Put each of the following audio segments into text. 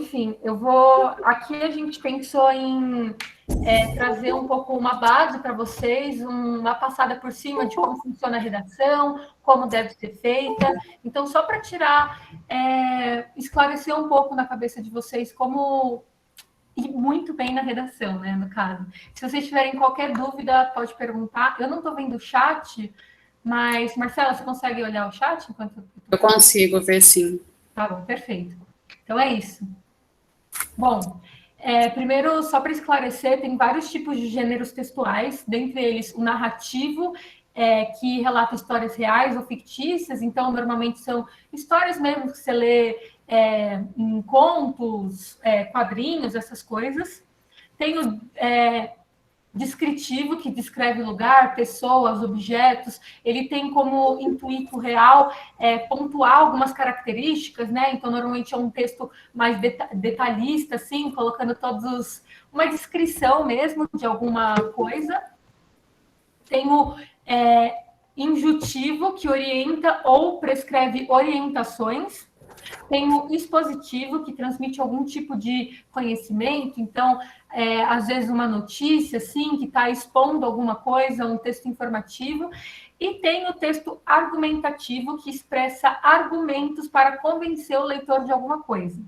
enfim, eu vou... Aqui a gente pensou em trazer um pouco uma base para vocês, uma passada por cima de como funciona a redação, como deve ser feita. Então, só para tirar, esclarecer um pouco na cabeça de vocês como ir muito bem na redação, né, no caso. Se vocês tiverem qualquer dúvida, pode perguntar. Eu não estou vendo o chat, mas, Marcela, você consegue olhar o chat enquanto eu consigo ver, sim. Tá bom, perfeito. Então é isso. Bom, primeiro, só para esclarecer, tem vários tipos de gêneros textuais, dentre eles o narrativo, que relata histórias reais ou fictícias, então normalmente são histórias mesmo que você lê em contos, quadrinhos, essas coisas. Tem o descritivo, que descreve lugar, pessoas, objetos. Ele tem como intuito real pontuar algumas características, né? Então, normalmente é um texto mais detalhista, assim, colocando uma descrição mesmo de alguma coisa. Tem o injutivo, que orienta ou prescreve orientações. Tem o expositivo, que transmite algum tipo de conhecimento, então, às vezes, uma notícia, assim, que está expondo alguma coisa, um texto informativo. E tem o texto argumentativo, que expressa argumentos para convencer o leitor de alguma coisa.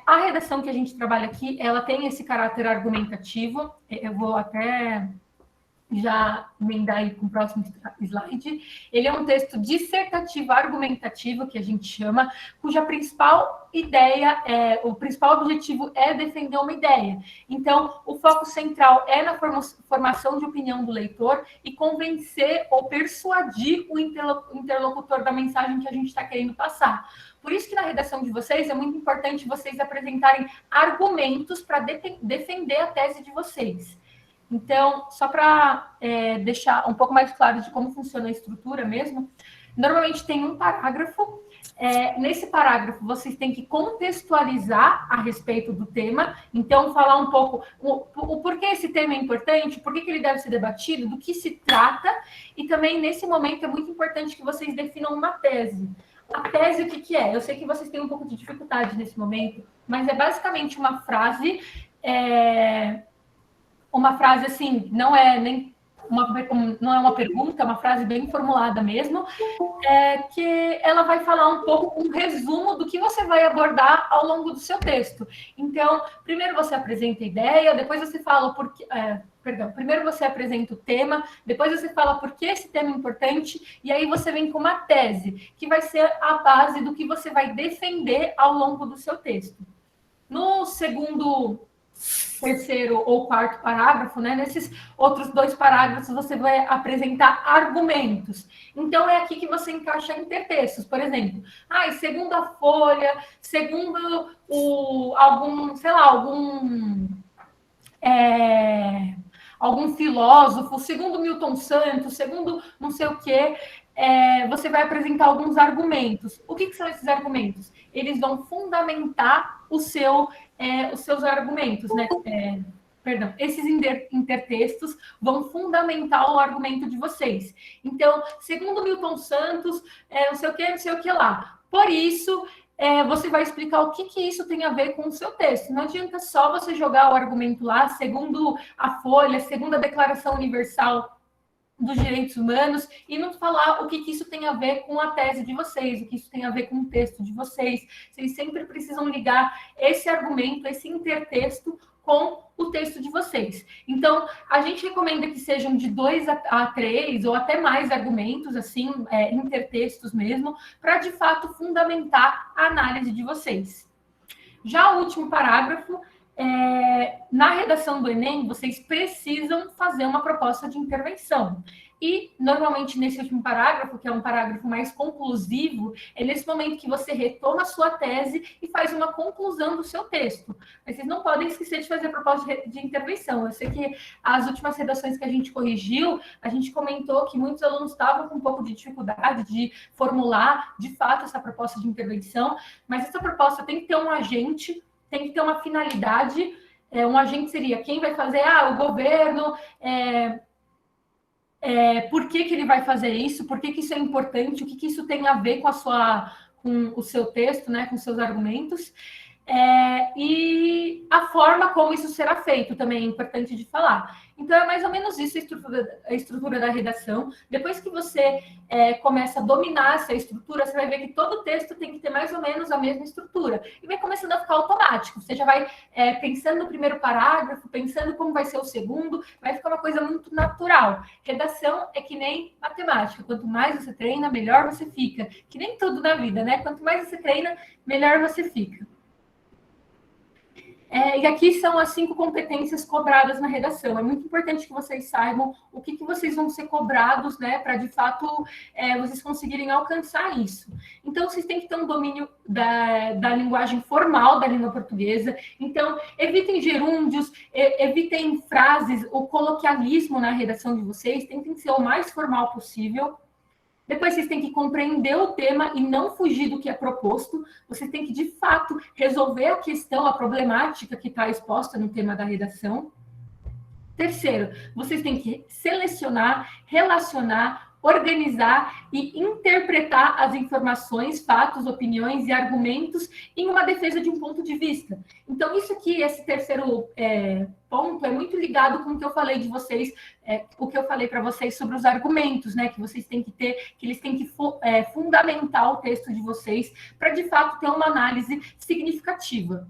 A redação que a gente trabalha aqui, ela tem esse caráter argumentativo. Eu vou até já emendar aí com o próximo slide. Ele é um texto dissertativo argumentativo, que a gente chama, cuja principal ideia, o principal objetivo é defender uma ideia. Então, o foco central é na formação de opinião do leitor e convencer ou persuadir o interlocutor da mensagem que a gente está querendo passar. Por isso que na redação de vocês é muito importante vocês apresentarem argumentos para defender a tese de vocês. Então, só para deixar um pouco mais claro de como funciona a estrutura mesmo, normalmente tem um parágrafo. Nesse parágrafo, vocês têm que contextualizar a respeito do tema, então, falar um pouco o porquê esse tema é importante, por que ele deve ser debatido, do que se trata, e também, nesse momento, é muito importante que vocês definam uma tese. A tese, o que é? Eu sei que vocês têm um pouco de dificuldade nesse momento, mas é basicamente uma frase... uma frase assim, não é uma pergunta, é uma frase bem formulada mesmo, que ela vai falar um pouco, um resumo do que você vai abordar ao longo do seu texto. Então, primeiro você apresenta a ideia, depois você fala primeiro você apresenta o tema, depois você fala por que esse tema é importante, e aí você vem com uma tese, que vai ser a base do que você vai defender ao longo do seu texto. No terceiro ou quarto parágrafo, né? Nesses outros 2 parágrafos, você vai apresentar argumentos. Então, é aqui que você encaixa intertextos. Por exemplo, segundo a Folha, segundo algum filósofo, segundo Milton Santos, segundo não sei o quê, você vai apresentar alguns argumentos. O que são esses argumentos? Eles vão fundamentar os seus argumentos, né? Esses intertextos vão fundamentar o argumento de vocês. Então, segundo Milton Santos, não sei o que lá. Por isso, você vai explicar o que isso tem a ver com o seu texto. Não adianta só você jogar o argumento lá, segundo a Folha, segundo a Declaração Universal dos Direitos Humanos, e não falar o que isso tem a ver com a tese de vocês, o que isso tem a ver com o texto de vocês. Vocês sempre precisam ligar esse argumento, esse intertexto, com o texto de vocês. Então, a gente recomenda que sejam de 2 a 3 ou até mais argumentos, assim, intertextos mesmo, para, de fato, fundamentar a análise de vocês. Já o último parágrafo, na redação do Enem, vocês precisam fazer uma proposta de intervenção. E, normalmente, nesse último parágrafo, que é um parágrafo mais conclusivo, é nesse momento que você retoma a sua tese e faz uma conclusão do seu texto. Mas vocês não podem esquecer de fazer a proposta de intervenção. Eu sei que as últimas redações que a gente corrigiu, a gente comentou que muitos alunos estavam com um pouco de dificuldade de formular, de fato, essa proposta de intervenção, mas essa proposta tem que ter um agente, tem que ter uma finalidade. Um agente seria quem vai fazer, o governo... por que ele vai fazer isso, por que isso é importante, o que isso tem a ver com o seu texto, né, com seus argumentos. e a forma como isso será feito também é importante de falar. Então, é mais ou menos isso a estrutura da redação. Depois que você começa a dominar essa estrutura, você vai ver que todo texto tem que ter mais ou menos a mesma estrutura. E vai começando a ficar automático. Você já vai pensando no primeiro parágrafo, pensando como vai ser o segundo, vai ficar uma coisa muito natural. Redação é que nem matemática. Quanto mais você treina, melhor você fica. Que nem tudo na vida, né? Quanto mais você treina, melhor você fica. E aqui são as 5 competências cobradas na redação. É muito importante que vocês saibam o que vocês vão ser cobrados, né, para de fato vocês conseguirem alcançar isso. Então, vocês têm que ter um domínio da linguagem formal da língua portuguesa. Então, evitem gerúndios, evitem frases, o coloquialismo na redação de vocês, tentem ser o mais formal possível. Depois vocês têm que compreender o tema e não fugir do que é proposto. Vocês têm que, de fato, resolver a questão, a problemática que está exposta no tema da redação. Terceiro, vocês têm que selecionar, relacionar, organizar e interpretar as informações, fatos, opiniões e argumentos em uma defesa de um ponto de vista. Então, isso aqui, esse terceiro ponto, é muito ligado com o que eu falei de vocês, o que eu falei para vocês sobre os argumentos, né? Que vocês têm que ter, que eles têm que fundamentar o texto de vocês para, de fato, ter uma análise significativa.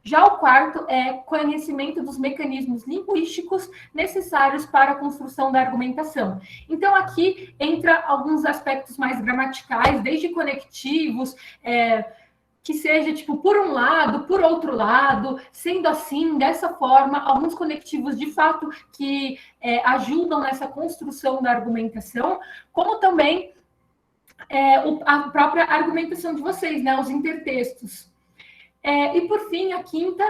Já o quarto é conhecimento dos mecanismos linguísticos necessários para a construção da argumentação. Então, aqui entra alguns aspectos mais gramaticais, desde conectivos, que seja, tipo, por um lado, por outro lado, sendo assim, dessa forma, alguns conectivos, de fato, que ajudam nessa construção da argumentação, como também a própria argumentação de vocês, né, os intertextos. E, por fim, a quinta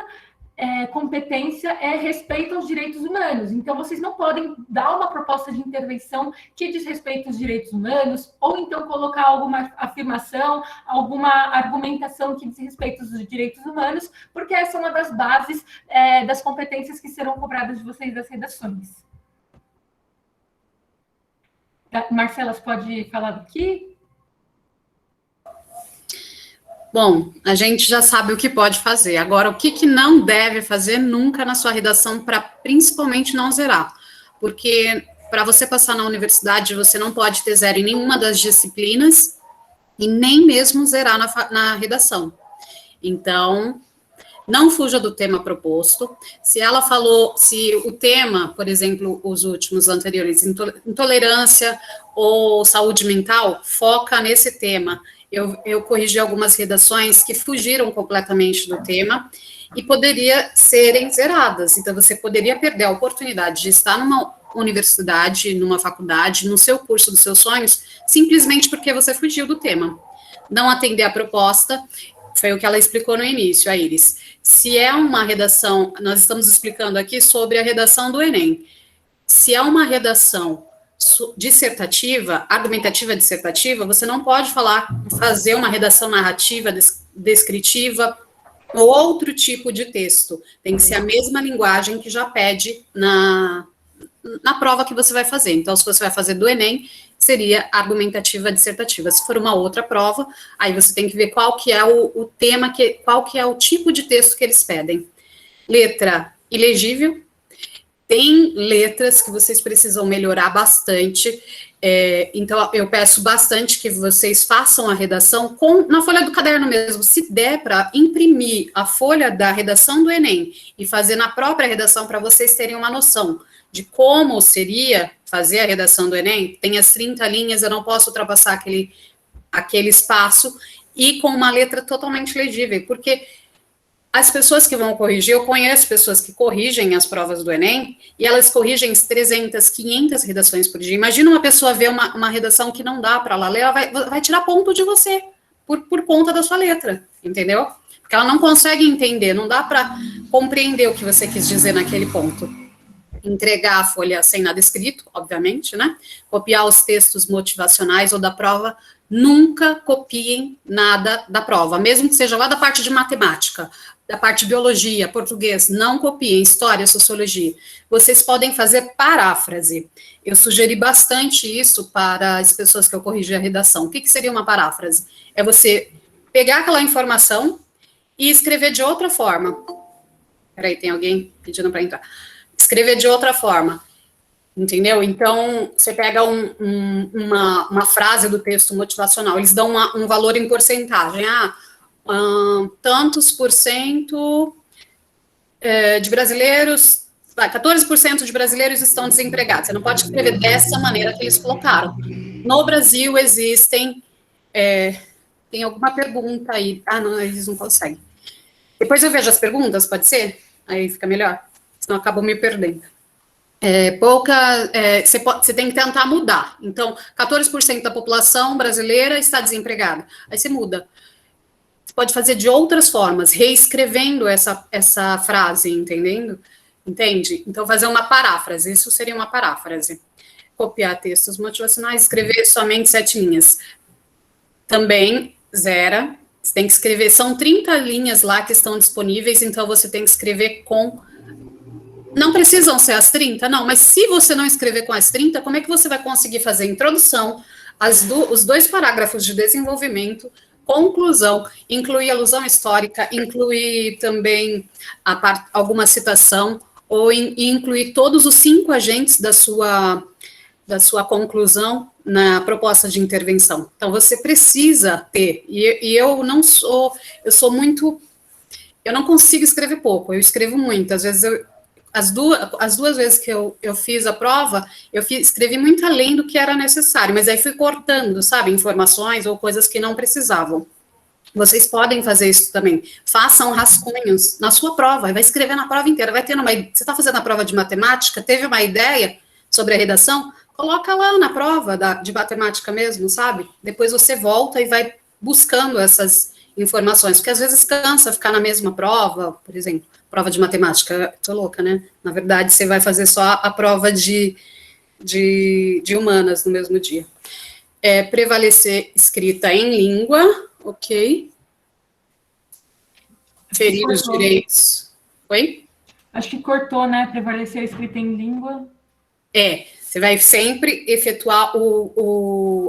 competência é respeito aos direitos humanos. Então, vocês não podem dar uma proposta de intervenção que diz respeito aos direitos humanos, ou então colocar alguma afirmação, alguma argumentação que diz respeito aos direitos humanos, porque essa é uma das bases das competências que serão cobradas de vocês das redações. Marcela, você pode falar daqui? Bom, a gente já sabe o que pode fazer. Agora, o que não deve fazer nunca na sua redação para principalmente não zerar? Porque para você passar na universidade, você não pode ter zero em nenhuma das disciplinas e nem mesmo zerar na redação. Então, não fuja do tema proposto. Se ela falou, se o tema, por exemplo, os últimos anteriores, intolerância ou saúde mental, foca nesse tema. Eu corrigi algumas redações que fugiram completamente do tema e poderia serem zeradas. Então, você poderia perder a oportunidade de estar numa universidade, numa faculdade, no seu curso dos seus sonhos, simplesmente porque você fugiu do tema. Não atender a proposta, foi o que ela explicou no início, a Iris. Se é uma redação, nós estamos explicando aqui sobre a redação do Enem. Se é uma redação dissertativa, argumentativa dissertativa, você não pode fazer uma redação narrativa, descritiva, ou outro tipo de texto. Tem que ser a mesma linguagem que já pede na prova que você vai fazer. Então, se você vai fazer do Enem, seria argumentativa dissertativa. Se for uma outra prova, aí você tem que ver qual que é o tema, qual que é o tipo de texto que eles pedem. Letra ilegível. Tem letras que vocês precisam melhorar bastante, então eu peço bastante que vocês façam a redação na folha do caderno mesmo. Se der para imprimir a folha da redação do Enem e fazer na própria redação para vocês terem uma noção de como seria fazer a redação do Enem, tem as 30 linhas, eu não posso ultrapassar aquele espaço, e com uma letra totalmente legível, porque as pessoas que vão corrigir, eu conheço pessoas que corrigem as provas do Enem, e elas corrigem 300, 500 redações por dia. Imagina uma pessoa ver uma redação que não dá para ela ler, ela vai tirar ponto de você, por conta da sua letra, entendeu? Porque ela não consegue entender, não dá para compreender o que você quis dizer naquele ponto. Entregar a folha sem nada escrito, obviamente, né? Copiar os textos motivacionais ou da prova. Nunca copiem nada da prova, mesmo que seja lá da parte de matemática, da parte de biologia, português, não copiem, história, sociologia. Vocês podem fazer paráfrase. Eu sugeri bastante isso para as pessoas que eu corrigi a redação. O que seria uma paráfrase? É você pegar aquela informação e escrever de outra forma. Peraí, tem alguém pedindo para entrar. Escrever de outra forma, entendeu? Então, você pega uma frase do texto motivacional, eles dão um valor em porcentagem. Tantos por cento de brasileiros, 14% de brasileiros estão desempregados. Você não pode escrever dessa maneira que eles colocaram. No Brasil existem... tem alguma pergunta aí. Não, eles não conseguem. Depois eu vejo as perguntas, pode ser? Aí fica melhor. Senão eu acabo me perdendo. Você tem que tentar mudar. Então, 14% da população brasileira está desempregada. Aí você muda. Você pode fazer de outras formas, reescrevendo essa frase, entendendo? Entende? Então, fazer uma paráfrase. Isso seria uma paráfrase. Copiar textos motivacionais, escrever somente 7 linhas. Também, zera. Você tem que escrever, são 30 linhas lá que estão disponíveis, então você tem que escrever com... Não precisam ser as 30, não, mas se você não escrever com as 30, como é que você vai conseguir fazer introdução, os 2 parágrafos de desenvolvimento, conclusão, incluir alusão histórica, incluir também alguma citação, ou incluir todos os 5 agentes da sua conclusão na proposta de intervenção. Então, você precisa ter, e eu não consigo escrever pouco, eu escrevo muito, às vezes as duas vezes que eu fiz a prova, escrevi muito além do que era necessário, mas aí fui cortando, sabe, informações ou coisas que não precisavam. Vocês podem fazer isso também. Façam rascunhos na sua prova, vai escrever na prova inteira, vai ter você está fazendo a prova de matemática, teve uma ideia sobre a redação, coloca lá na prova de matemática mesmo, sabe? Depois você volta e vai buscando essas informações, porque às vezes cansa ficar na mesma prova, por exemplo, prova de matemática, tô louca, né? Na verdade, você vai fazer só a prova de humanas no mesmo dia. Prevalecer escrita em língua, ok. Ferir os direitos. Oi? Acho que cortou, né? Prevalecer escrita em língua. Você vai sempre efetuar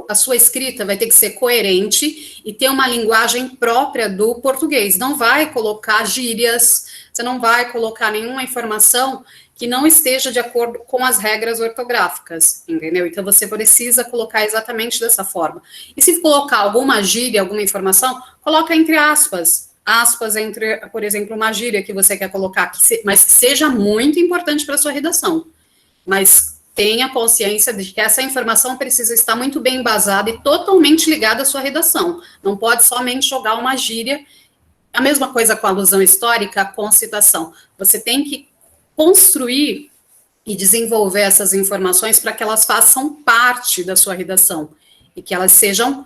a sua escrita, vai ter que ser coerente e ter uma linguagem própria do português. Não vai colocar gírias, você não vai colocar nenhuma informação que não esteja de acordo com as regras ortográficas, entendeu? Então, você precisa colocar exatamente dessa forma. E se colocar alguma gíria, alguma informação, coloca entre aspas entre, por exemplo, uma gíria que você quer colocar, mas que seja muito importante para a sua redação. Mas tenha consciência de que essa informação precisa estar muito bem embasada e totalmente ligada à sua redação. Não pode somente jogar uma gíria. A mesma coisa com a alusão histórica, com citação. Você tem que construir e desenvolver essas informações para que elas façam parte da sua redação e que elas sejam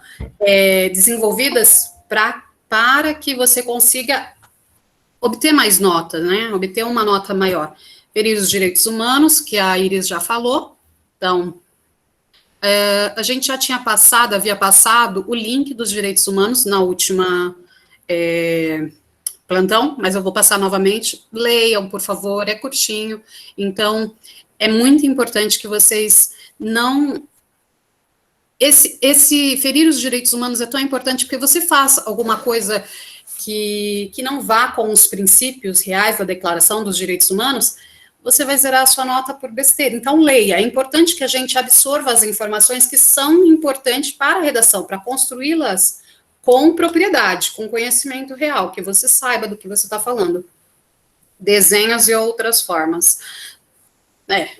desenvolvidas para que você consiga obter mais notas, né? Obter uma nota maior. Ferir os direitos humanos, que a Iris já falou. Então, a gente já havia passado o link dos direitos humanos na última plantão, mas eu vou passar novamente. Leiam, por favor, é curtinho. Então, é muito importante que vocês não... Esse ferir os direitos humanos é tão importante porque você faça alguma coisa que não vá com os princípios reais da Declaração dos Direitos Humanos, você vai zerar a sua nota por besteira. Então, leia. É importante que a gente absorva as informações que são importantes para a redação, para construí-las com propriedade, com conhecimento real, que você saiba do que você está falando. Desenhos e outras formas.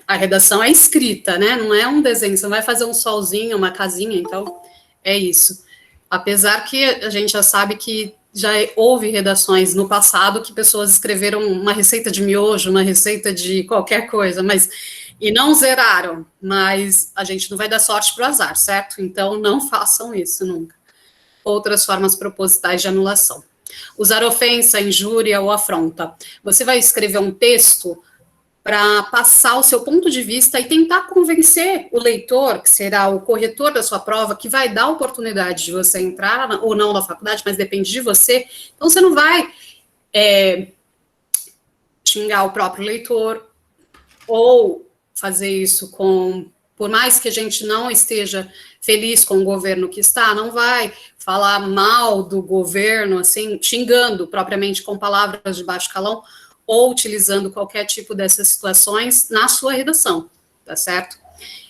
A redação é escrita, né? Não é um desenho. Você não vai fazer um solzinho, uma casinha, então é isso. Apesar que a gente já sabe que já houve redações no passado que pessoas escreveram uma receita de miojo, uma receita de qualquer coisa, e não zeraram, mas a gente não vai dar sorte para o azar, certo? Então, não façam isso nunca. Outras formas propositais de anulação. Usar ofensa, injúria ou afronta. Você vai escrever um texto para passar o seu ponto de vista e tentar convencer o leitor, que será o corretor da sua prova, que vai dar a oportunidade de você entrar ou não na faculdade, mas depende de você. Então, você não vai xingar o próprio leitor ou fazer isso por mais que a gente não esteja feliz com o governo que está, não vai falar mal do governo, assim, xingando propriamente com palavras de baixo calão, ou utilizando qualquer tipo dessas situações na sua redação, tá certo?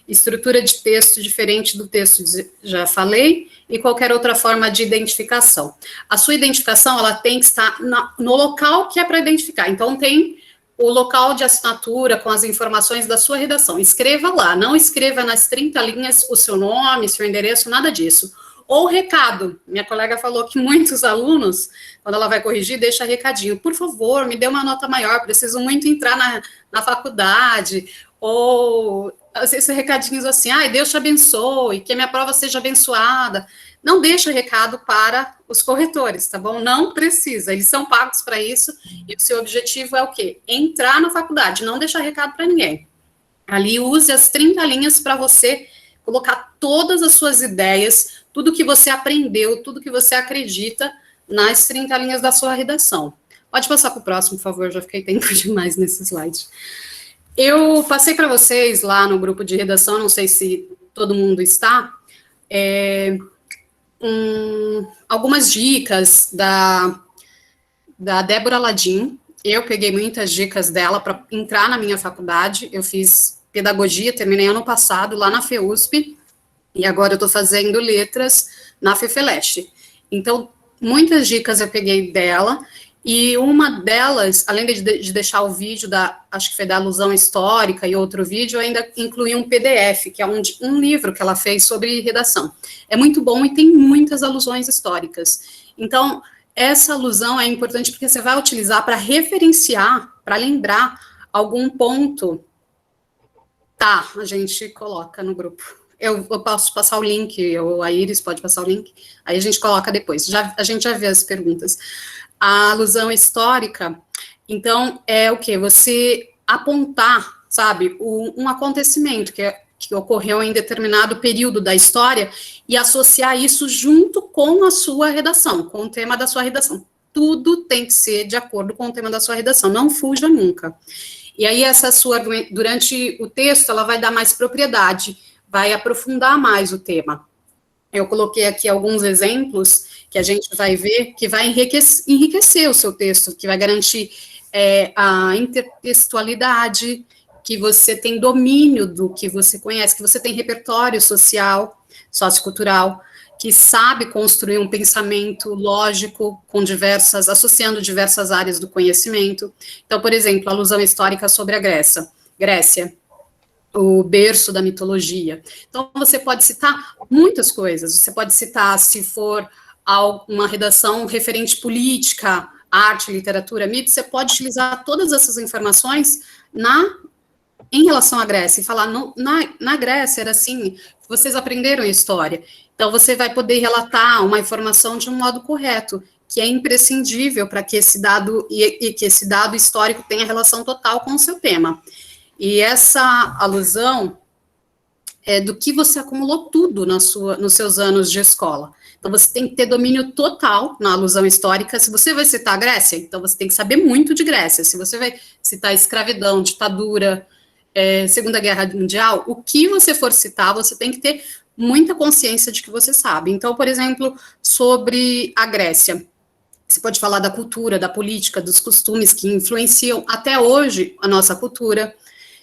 Estrutura de texto diferente do texto, já falei, e qualquer outra forma de identificação. A sua identificação, ela tem que estar no local que é para identificar. Então, tem o local de assinatura com as informações da sua redação. Escreva lá, não escreva nas 30 linhas o seu nome, seu endereço, nada disso. Ou recado. Minha colega falou que muitos alunos, quando ela vai corrigir, deixa recadinho. Por favor, me dê uma nota maior, preciso muito entrar na faculdade. Ou esses recadinhos assim, ai, Deus te abençoe, que a minha prova seja abençoada. Não deixa recado para os corretores, tá bom? Não precisa, eles são pagos para isso, e o seu objetivo é o quê? Entrar na faculdade, não deixar recado para ninguém. Ali, use as 30 linhas para você colocar todas as suas ideias, tudo que você aprendeu, tudo que você acredita nas 30 linhas da sua redação. Pode passar para o próximo, por favor, já fiquei tempo demais nesse slide. Eu passei para vocês lá no grupo de redação, não sei se todo mundo está, algumas dicas da Débora Ladim. Eu peguei muitas dicas dela para entrar na minha faculdade. Eu fiz pedagogia, terminei ano passado lá na FEUSP, e agora eu estou fazendo letras na FEFELESH. Então, muitas dicas eu peguei dela, e uma delas, além de deixar o vídeo, acho que foi da alusão histórica e outro vídeo, eu ainda incluí um PDF, que é um livro que ela fez sobre redação. É muito bom e tem muitas alusões históricas. Então, essa alusão é importante porque você vai utilizar para referenciar, para lembrar algum ponto. Tá, a gente coloca no grupo. Eu posso passar o link, ou a Iris pode passar o link, aí a gente coloca depois. A gente já vê as perguntas. A alusão histórica, então, é o quê? Você apontar, sabe, um acontecimento que ocorreu em determinado período da história e associar isso junto com a sua redação, com o tema da sua redação. Tudo tem que ser de acordo com o tema da sua redação, não fuja nunca. E aí, durante o texto, ela vai dar mais propriedade, vai aprofundar mais o tema. Eu coloquei aqui alguns exemplos que a gente vai ver que vai enriquecer o seu texto, que vai garantir a intertextualidade, que você tem domínio do que você conhece, que você tem repertório social, sociocultural, que sabe construir um pensamento lógico associando diversas áreas do conhecimento. Então, por exemplo, a alusão histórica sobre a Grécia, o berço da mitologia. Então, você pode citar muitas coisas. Você pode citar, se for uma redação referente política, arte, literatura, mídia, você pode utilizar todas essas informações em relação à Grécia, e falar, na Grécia era assim, vocês aprenderam história. Então, você vai poder relatar uma informação de um modo correto, que é imprescindível para que esse dado, e que esse dado histórico tenha relação total com o seu tema. E essa alusão é do que você acumulou tudo nos seus anos de escola. Então, você tem que ter domínio total na alusão histórica. Se você vai citar a Grécia, então você tem que saber muito de Grécia. Se você vai citar escravidão, ditadura, Segunda Guerra Mundial, o que você for citar, você tem que ter muita consciência de que você sabe. Então, por exemplo, sobre a Grécia, você pode falar da cultura, da política, dos costumes que influenciam até hoje a nossa cultura.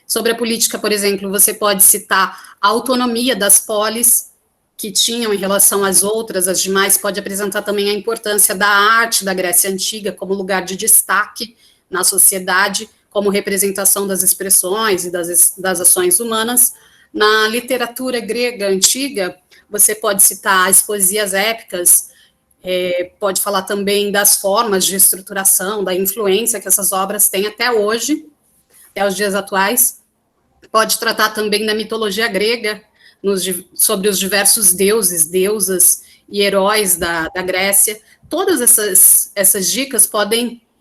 Sobre a política, por exemplo, você pode citar a autonomia das polis que tinham em relação às outras, as demais, pode apresentar também a importância da arte da Grécia Antiga como lugar de destaque na sociedade, como representação das expressões e das ações humanas. Na literatura grega antiga, você pode citar as poesias épicas, pode falar também das formas de estruturação, da influência que essas obras têm até hoje, até os dias atuais. Pode tratar também da mitologia grega, sobre os diversos deuses, deusas e heróis da Grécia. Todas essas dicas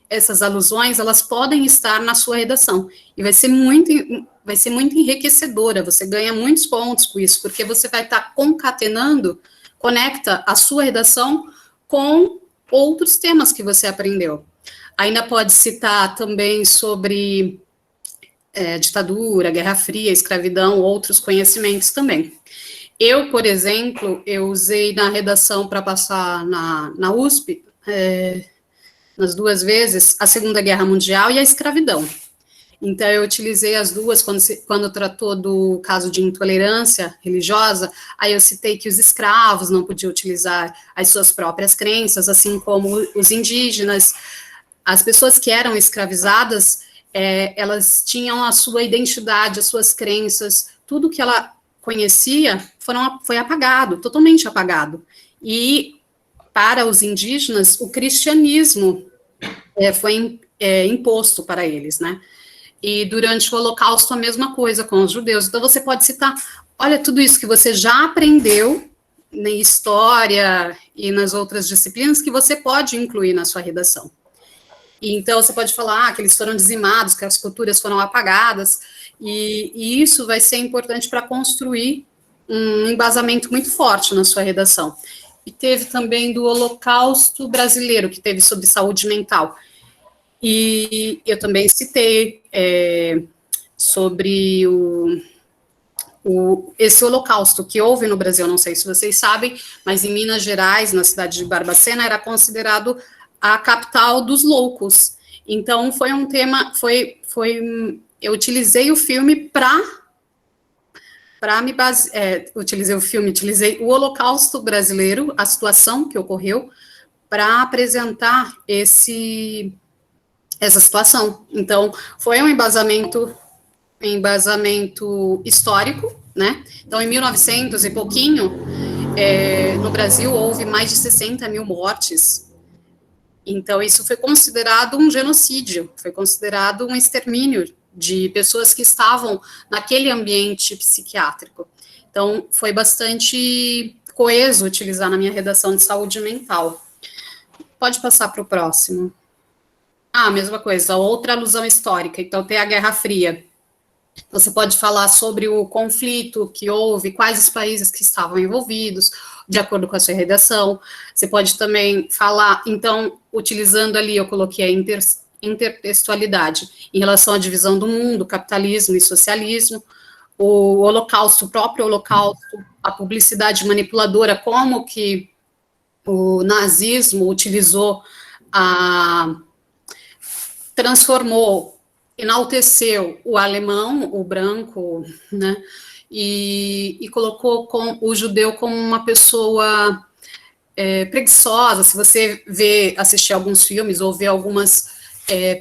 essas alusões, elas podem estar na sua redação, e vai ser muito enriquecedora, você ganha muitos pontos com isso, porque você vai estar conecta a sua redação com outros temas que você aprendeu. Ainda pode citar também sobre ditadura, Guerra Fria, escravidão, outros conhecimentos também. Eu, por exemplo, eu usei na redação para passar na USP, nas duas vezes, a Segunda Guerra Mundial e a escravidão. Então, eu utilizei as duas quando tratou do caso de intolerância religiosa. Aí eu citei que os escravos não podiam utilizar as suas próprias crenças, assim como os indígenas. As pessoas que eram escravizadas, elas tinham a sua identidade, as suas crenças, tudo que ela conhecia foi apagado, totalmente apagado. E para os indígenas, o cristianismo foi imposto para eles, né? E durante o Holocausto, a mesma coisa com os judeus. Então, você pode citar, olha, tudo isso que você já aprendeu na história e nas outras disciplinas, que você pode incluir na sua redação. E, então, você pode falar que eles foram dizimados, que as culturas foram apagadas, e isso vai ser importante para construir um embasamento muito forte na sua redação. E teve também do Holocausto brasileiro, que teve sobre saúde mental. E eu também citei sobre esse holocausto que houve no Brasil, não sei se vocês sabem, mas em Minas Gerais, na cidade de Barbacena, era considerado a capital dos loucos. Então, foi um tema, eu utilizei o filme para me basear, utilizei o Holocausto brasileiro, a situação que ocorreu, para apresentar essa situação. Então, foi um embasamento histórico, né? Então, em 1900 e pouquinho, no Brasil, houve mais de 60 mil mortes. Então, isso foi considerado um genocídio, foi considerado um extermínio de pessoas que estavam naquele ambiente psiquiátrico. Então, foi bastante coeso utilizar na minha redação de saúde mental. Pode passar para o próximo. Ah, mesma coisa, outra alusão histórica. Então, tem a Guerra Fria. Você pode falar sobre o conflito que houve, quais os países que estavam envolvidos, de acordo com a sua redação. Você pode também falar, então, utilizando ali, eu coloquei a intertextualidade em relação à divisão do mundo, capitalismo e socialismo, o Holocausto, o próprio Holocausto, a publicidade manipuladora, como que o nazismo utilizou transformou, enalteceu o alemão, o branco, né, e colocou o judeu como uma pessoa preguiçosa. Se você assistir alguns filmes ou ver algumas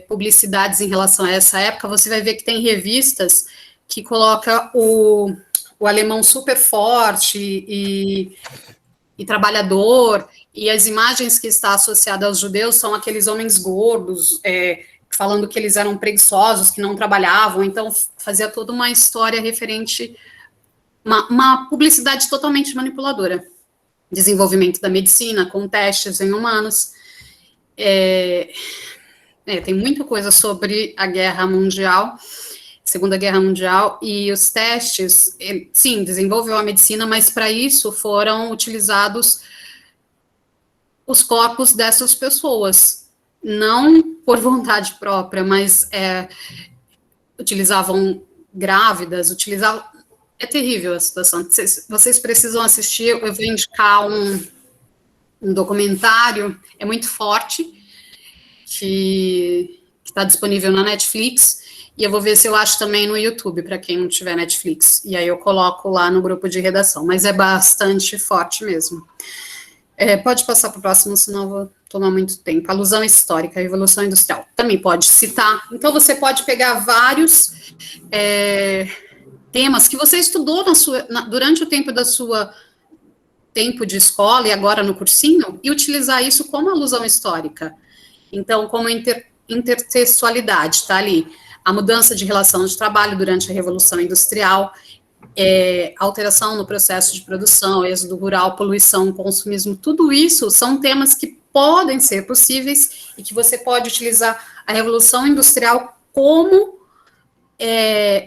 publicidades em relação a essa época, você vai ver que tem revistas que coloca o alemão super forte e trabalhador, e as imagens que está associada aos judeus são aqueles homens gordos, falando que eles eram preguiçosos, que não trabalhavam. Então fazia toda uma história referente, uma publicidade totalmente manipuladora. Desenvolvimento da medicina, com testes em humanos. Tem muita coisa sobre a Guerra Mundial, Segunda Guerra Mundial, e os testes, sim, desenvolveu a medicina, mas para isso foram utilizados os corpos dessas pessoas, não por vontade própria, mas utilizavam grávidas, é terrível a situação. Vocês precisam assistir, eu vou indicar um documentário, é muito forte, que está disponível na Netflix, e eu vou ver se eu acho também no YouTube, para quem não tiver Netflix, e aí eu coloco lá no grupo de redação, mas é bastante forte mesmo. Pode passar para o próximo, senão eu vou tomar muito tempo. Alusão histórica, Revolução Industrial, também pode citar. Então, você pode pegar vários temas que você estudou durante o tempo tempo de escola e agora no cursinho, e utilizar isso como alusão histórica. Então, como intertextualidade, está ali. A mudança de relação de trabalho durante a Revolução Industrial, alteração no processo de produção, êxodo rural, poluição, consumismo, tudo isso são temas que podem ser possíveis e que você pode utilizar a Revolução Industrial como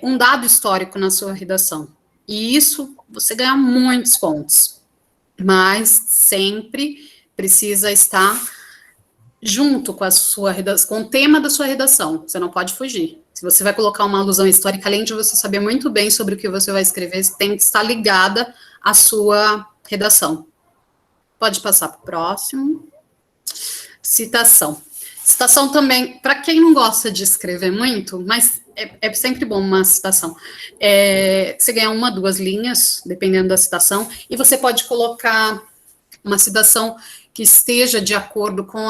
um dado histórico na sua redação. E isso você ganha muitos pontos, mas sempre precisa estar junto com com o tema da sua redação, você não pode fugir. Se você vai colocar uma alusão histórica, além de você saber muito bem sobre o que você vai escrever, você tem que estar ligada a sua redação. Pode passar para o próximo. Citação. Citação também, para quem não gosta de escrever muito, mas é sempre bom uma citação. Você ganha 1, 2 linhas, dependendo da citação, e você pode colocar uma citação que esteja de acordo com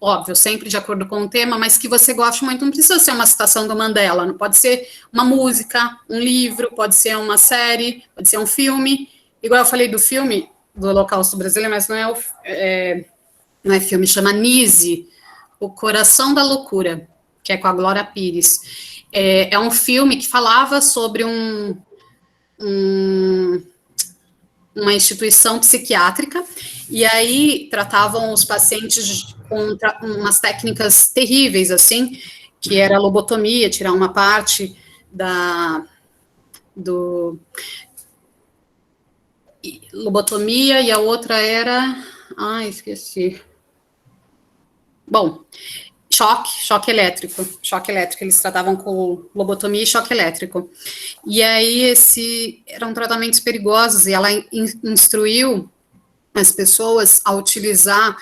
óbvio, sempre de acordo com o tema, mas que você goste muito. Não precisa ser uma citação do Mandela, não pode ser uma música, um livro, pode ser uma série, pode ser um filme. Igual eu falei do filme do Holocausto Brasileiro, mas não é filme, chama Nise, O Coração da Loucura, que é com a Glória Pires. É um filme que falava sobre uma instituição psiquiátrica, e aí tratavam os pacientes com umas técnicas terríveis, assim, que era a lobotomia, tirar uma parte lobotomia, e a outra era... esqueci. Bom, choque elétrico, eles tratavam com lobotomia e choque elétrico. E aí, eram tratamentos perigosos, e ela instruiu as pessoas a utilizar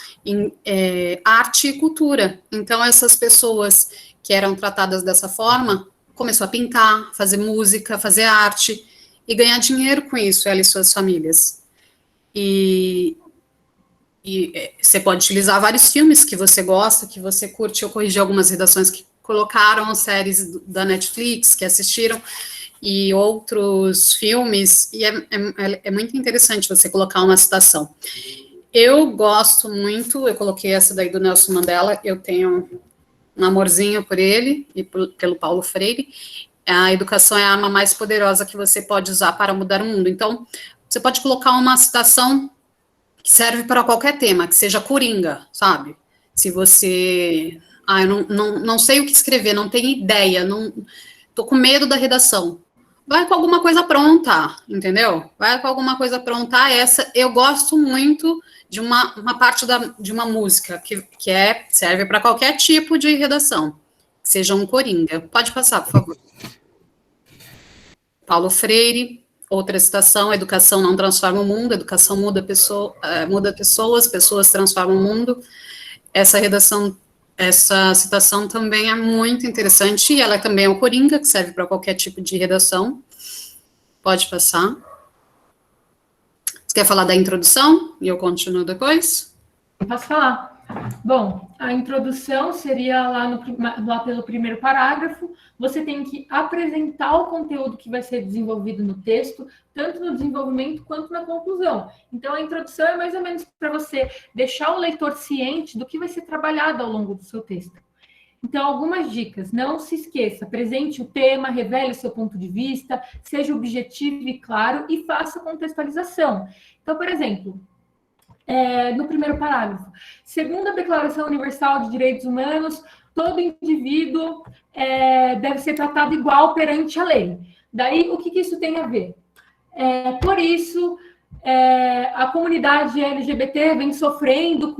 arte e cultura. Então, essas pessoas que eram tratadas dessa forma, começou a pintar, fazer música, fazer arte, e ganhar dinheiro com isso, ela e suas famílias. E você pode utilizar vários filmes que você gosta, que você curte. Eu corrigi algumas redações que colocaram, séries da Netflix, que assistiram, e outros filmes, e é muito interessante você colocar uma citação. Eu gosto muito, eu coloquei essa daí do Nelson Mandela, eu tenho um amorzinho por ele, e pelo Paulo Freire. A educação é a arma mais poderosa que você pode usar para mudar o mundo. Então, você pode colocar uma citação que serve para qualquer tema, que seja coringa, sabe? Se você... eu não sei o que escrever, não tenho ideia, tô com medo da redação. Vai com alguma coisa pronta, entendeu? Vai com alguma coisa pronta. Eu gosto muito de uma parte de uma música, que serve para qualquer tipo de redação, que seja um coringa. Pode passar, por favor. Paulo Freire... Outra citação: educação não transforma o mundo, educação muda pessoas, pessoas transformam o mundo. Essa citação também é muito interessante, e ela também é um coringa, que serve para qualquer tipo de redação. Pode passar. Você quer falar da introdução? E eu continuo depois? Posso falar. Bom, a introdução seria lá pelo primeiro parágrafo. Você tem que apresentar o conteúdo que vai ser desenvolvido no texto, tanto no desenvolvimento quanto na conclusão. Então, a introdução é mais ou menos para você deixar o leitor ciente do que vai ser trabalhado ao longo do seu texto. Então, algumas dicas. Não se esqueça, apresente o tema, revele o seu ponto de vista, seja objetivo e claro, e faça contextualização. Então, por exemplo... no primeiro parágrafo. Segundo a Declaração Universal de Direitos Humanos, todo indivíduo deve ser tratado igual perante a lei. Daí, o que isso tem a ver? Por isso, a comunidade LGBT vem sofrendo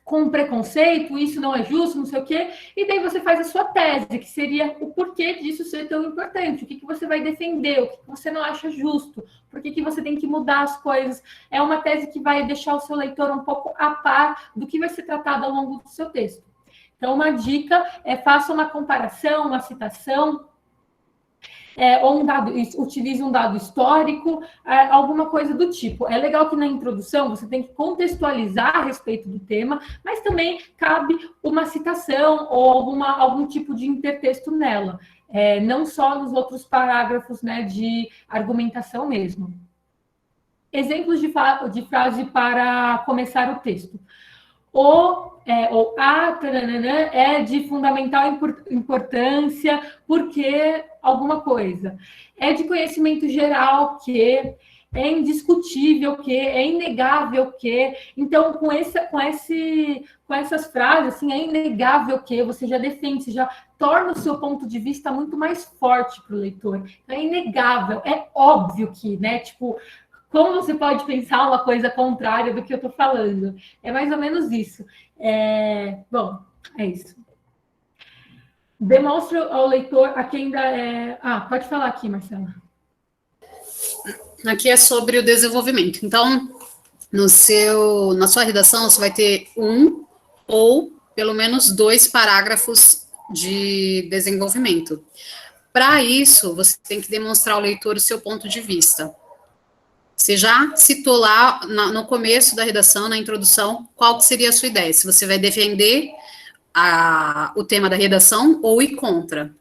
com preconceito, isso não é justo, não sei o quê, e daí você faz a sua tese, que seria o porquê disso ser tão importante, o que você vai defender, o que você não acha justo, por que você tem que mudar as coisas. É uma tese que vai deixar o seu leitor um pouco a par do que vai ser tratado ao longo do seu texto. Então, uma dica faça uma comparação, uma citação, ou utilize um dado histórico, alguma coisa do tipo. É legal que na introdução você tem que contextualizar a respeito do tema, mas também cabe uma citação ou algum tipo de intertexto nela, não só nos outros parágrafos, né, de argumentação mesmo. Exemplos de frase para começar o texto. É de fundamental importância, porque alguma coisa. É de conhecimento geral que, é indiscutível que, é inegável que. Então, com essas frases, assim, é inegável que, você já defende, você já torna o seu ponto de vista muito mais forte para o leitor. Então, é inegável, é óbvio que, né? Tipo, como você pode pensar uma coisa contrária do que eu estou falando? É mais ou menos isso. Bom, é isso. Demonstra ao leitor a quem ainda é... pode falar aqui, Marcela. aqui é sobre o desenvolvimento. Então, na sua redação, você vai ter um ou pelo menos 2 parágrafos de desenvolvimento. Para isso, você tem que demonstrar ao leitor o seu ponto de vista. Você já citou lá no começo da redação, na introdução, qual que seria a sua ideia? Se você vai defender o tema da redação ou ir contra.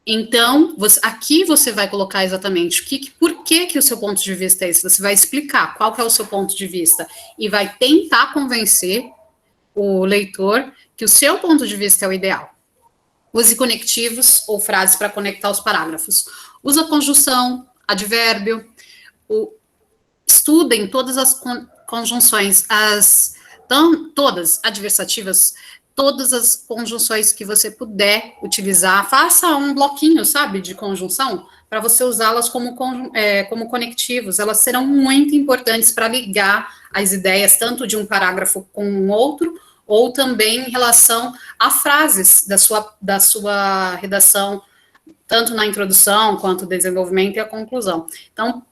Então, aqui você vai colocar exatamente por que o seu ponto de vista é esse. Você vai explicar qual que é o seu ponto de vista e vai tentar convencer o leitor que o seu ponto de vista é o ideal. Use conectivos ou frases para conectar os parágrafos. Usa conjunção, advérbio. Estudem todas as conjunções, todas adversativas, todas as conjunções que você puder utilizar. Faça um bloquinho, sabe, de conjunção, para você usá-las como conectivos. Elas serão muito importantes para ligar as ideias, tanto de um parágrafo com o outro, ou também em relação a frases da sua redação, tanto na introdução, quanto no desenvolvimento e a conclusão. Então,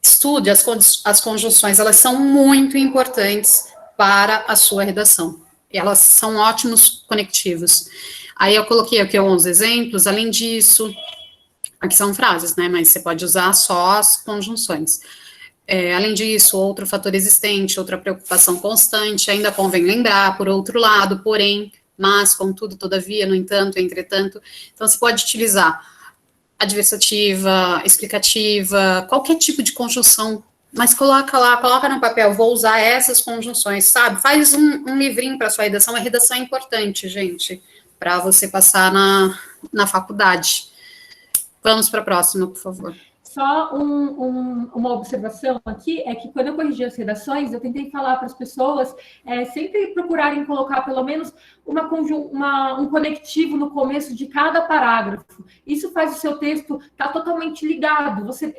estude as conjunções, elas são muito importantes para a sua redação. Elas são ótimos conectivos. Aí eu coloquei aqui alguns exemplos, além disso, aqui são frases, né, mas você pode usar só as conjunções. Além disso, outro fator existente, outra preocupação constante, ainda convém lembrar, por outro lado, porém, mas, contudo, todavia, no entanto, entretanto. Então, você pode utilizar adversativa, explicativa, qualquer tipo de conjunção, mas coloca no papel, vou usar essas conjunções, sabe? Faz um livrinho para sua redação, a redação é importante, gente, para você passar na faculdade. Vamos para a próxima, por favor. Só uma observação aqui, é que quando eu corrigi as redações, eu tentei falar para as pessoas sempre procurarem colocar pelo menos um conectivo no começo de cada parágrafo. Isso faz o seu texto estar totalmente ligado, você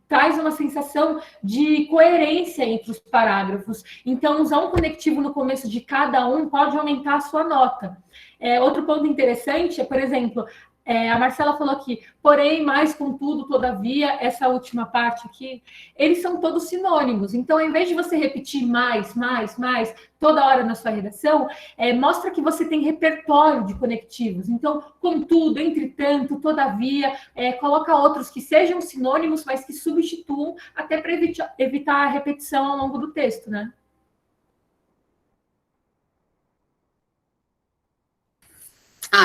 traz uma sensação de coerência entre os parágrafos. Então, usar um conectivo no começo de cada um pode aumentar a sua nota. Outro ponto interessante é, por exemplo, a Marcela falou aqui, porém, mais, contudo, todavia, essa última parte aqui, eles são todos sinônimos. Então, ao invés de você repetir mais, toda hora na sua redação, mostra que você tem repertório de conectivos. Então, contudo, entretanto, todavia, coloca outros que sejam sinônimos, mas que substituam, até para evitar a repetição ao longo do texto, né?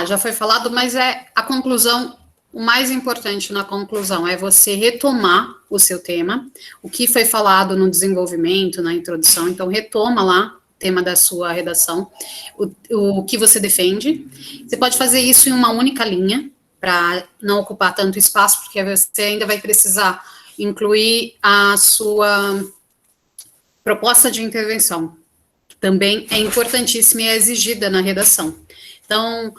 Já foi falado, mas a conclusão, o mais importante na conclusão é você retomar o seu tema, o que foi falado no desenvolvimento, na introdução, então retoma lá o tema da sua redação, o que você defende. Você pode fazer isso em uma única linha, para não ocupar tanto espaço, porque você ainda vai precisar incluir a sua proposta de intervenção, que também é importantíssima e é exigida na redação. Então,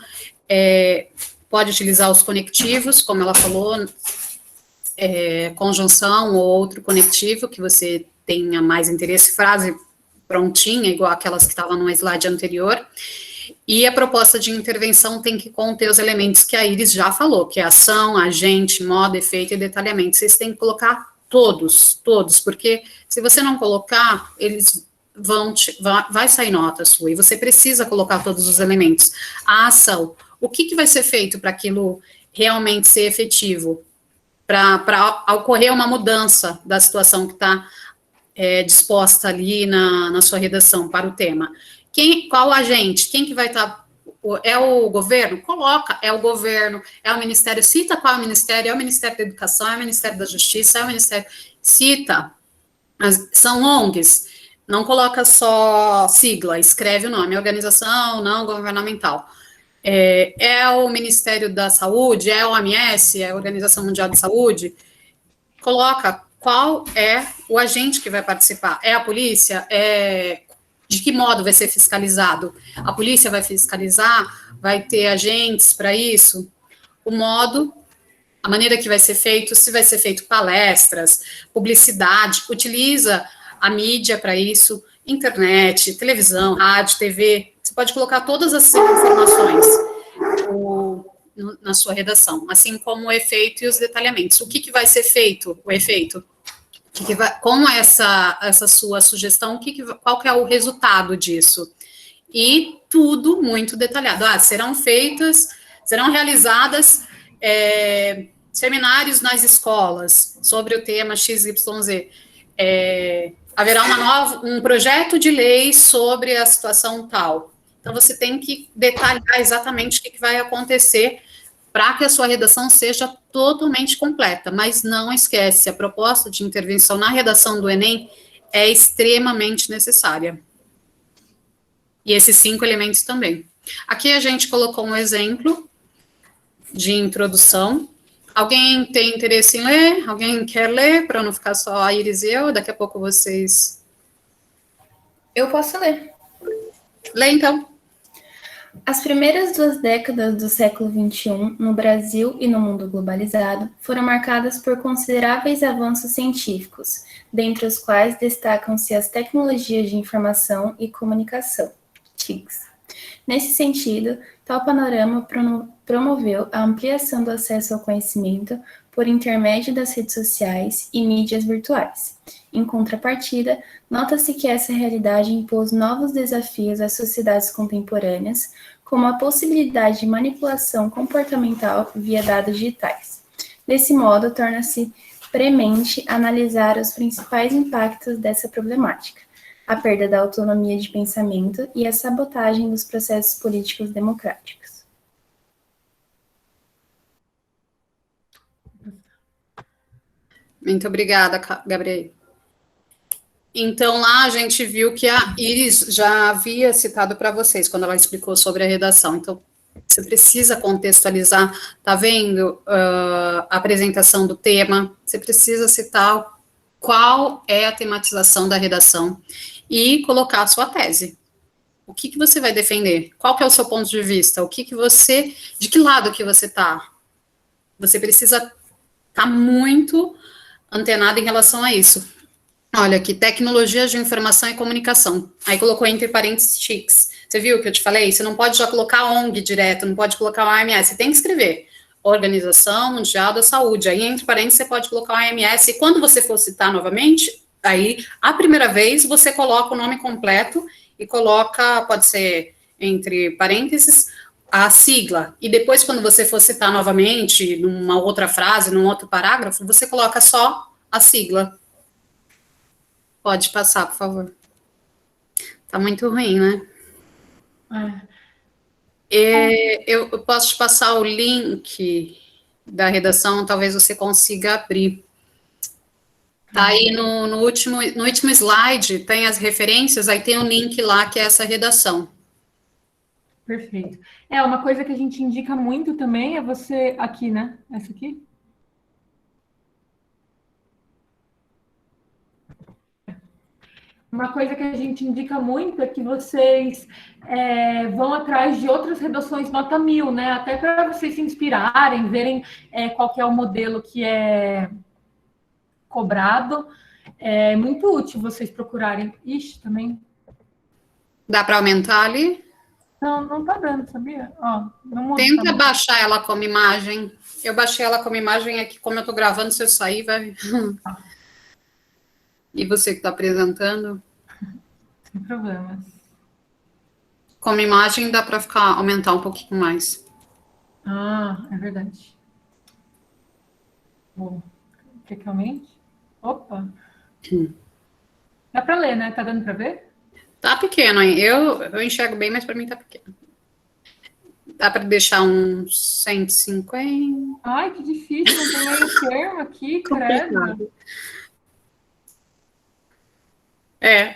pode utilizar os conectivos, como ela falou, conjunção ou outro conectivo que você tenha mais interesse, frase prontinha, igual aquelas que estavam no slide anterior, e a proposta de intervenção tem que conter os elementos que a Iris já falou, que é ação, agente, modo, efeito e detalhamento. Vocês têm que colocar todos, porque se você não colocar, eles vai sair nota sua, e você precisa colocar todos os elementos. A ação, o que vai ser feito para aquilo realmente ser efetivo, para ocorrer uma mudança da situação que está disposta ali na sua redação para o tema. Qual agente? Quem que vai estar? É o governo? Coloca, é o governo, é o ministério, cita qual é o ministério, é o Ministério da Educação, é o Ministério da Justiça, é o Ministério, cita, são ONGs, não coloca só sigla, escreve o nome, organização não governamental. É o Ministério da Saúde, é o OMS, é a Organização Mundial de Saúde, coloca qual é o agente que vai participar, é a polícia, de que modo vai ser fiscalizado, a polícia vai fiscalizar, vai ter agentes para isso, o modo, a maneira que vai ser feito, se vai ser feito palestras, publicidade, utiliza a mídia para isso, internet, televisão, rádio, TV, você pode colocar todas as informações. na sua redação, assim como o efeito e os detalhamentos. O que vai ser feito, o efeito? Com essa sua sugestão, qual que é o resultado disso? E tudo muito detalhado. Serão realizadas seminários nas escolas sobre o tema XYZ. Haverá um projeto de lei sobre a situação tal. Então, você tem que detalhar exatamente o que vai acontecer para que a sua redação seja totalmente completa. Mas não esquece, a proposta de intervenção na redação do Enem é extremamente necessária. E esses 5 elementos também. Aqui a gente colocou um exemplo de introdução. Alguém tem interesse em ler? Alguém quer ler, para não ficar só a Iris e eu? Daqui a pouco vocês... Eu posso ler. Lê, então. As primeiras 2 décadas do século XXI, no Brasil e no mundo globalizado, foram marcadas por consideráveis avanços científicos, dentre os quais destacam-se as tecnologias de informação e comunicação, TICs. Nesse sentido, tal panorama promoveu a ampliação do acesso ao conhecimento por intermédio das redes sociais e mídias virtuais. Em contrapartida, nota-se que essa realidade impôs novos desafios às sociedades contemporâneas, como a possibilidade de manipulação comportamental via dados digitais. Desse modo, torna-se premente analisar os principais impactos dessa problemática, a perda da autonomia de pensamento e a sabotagem dos processos políticos democráticos. Muito obrigada, Gabriel. Então, lá a gente viu que a Iris já havia citado para vocês, quando ela explicou sobre a redação. Então, você precisa contextualizar, tá vendo a apresentação do tema, você precisa citar qual é a tematização da redação e colocar a sua tese. O que você vai defender? Qual que é o seu ponto de vista? De que lado que você está? Você precisa estar muito antenado em relação a isso. Olha aqui, tecnologias de informação e comunicação. Aí colocou entre parênteses TICs. Você viu o que eu te falei? Você não pode já colocar ONG direto, não pode colocar o OMS. Você tem que escrever Organização Mundial da Saúde. Aí entre parênteses você pode colocar o OMS. E quando você for citar novamente, aí a primeira vez você coloca o nome completo e coloca, pode ser entre parênteses, a sigla. E depois quando você for citar novamente, numa outra frase, num outro parágrafo, você coloca só a sigla. Pode passar, por favor. Tá muito ruim, né? Eu posso te passar o link da redação, talvez você consiga abrir. Tá aí no último slide, tem as referências, aí tem um link lá que é essa redação. Perfeito. Uma coisa que a gente indica muito também é você... Aqui, né? Essa aqui? Uma coisa que a gente indica muito é que vocês vão atrás de outras redações nota 1000, né? Até para vocês se inspirarem, verem qual que é o modelo que é cobrado. É muito útil vocês procurarem. Ixi, também. Dá para aumentar ali? Não tá dando, sabia? Ó, não tenta baixar ela como imagem. Eu baixei ela como imagem aqui, como eu tô gravando, se eu sair, vai... E você que está apresentando? Sem problemas. Como imagem, dá para aumentar um pouquinho mais. É verdade. Bom, quer que aumente? Opa! Dá para ler, né? Tá dando para ver? Tá pequeno, hein? Eu enxergo bem, mas para mim tá pequeno. Dá para deixar uns 150? Ai, que difícil, não tem meio termo aqui, credo.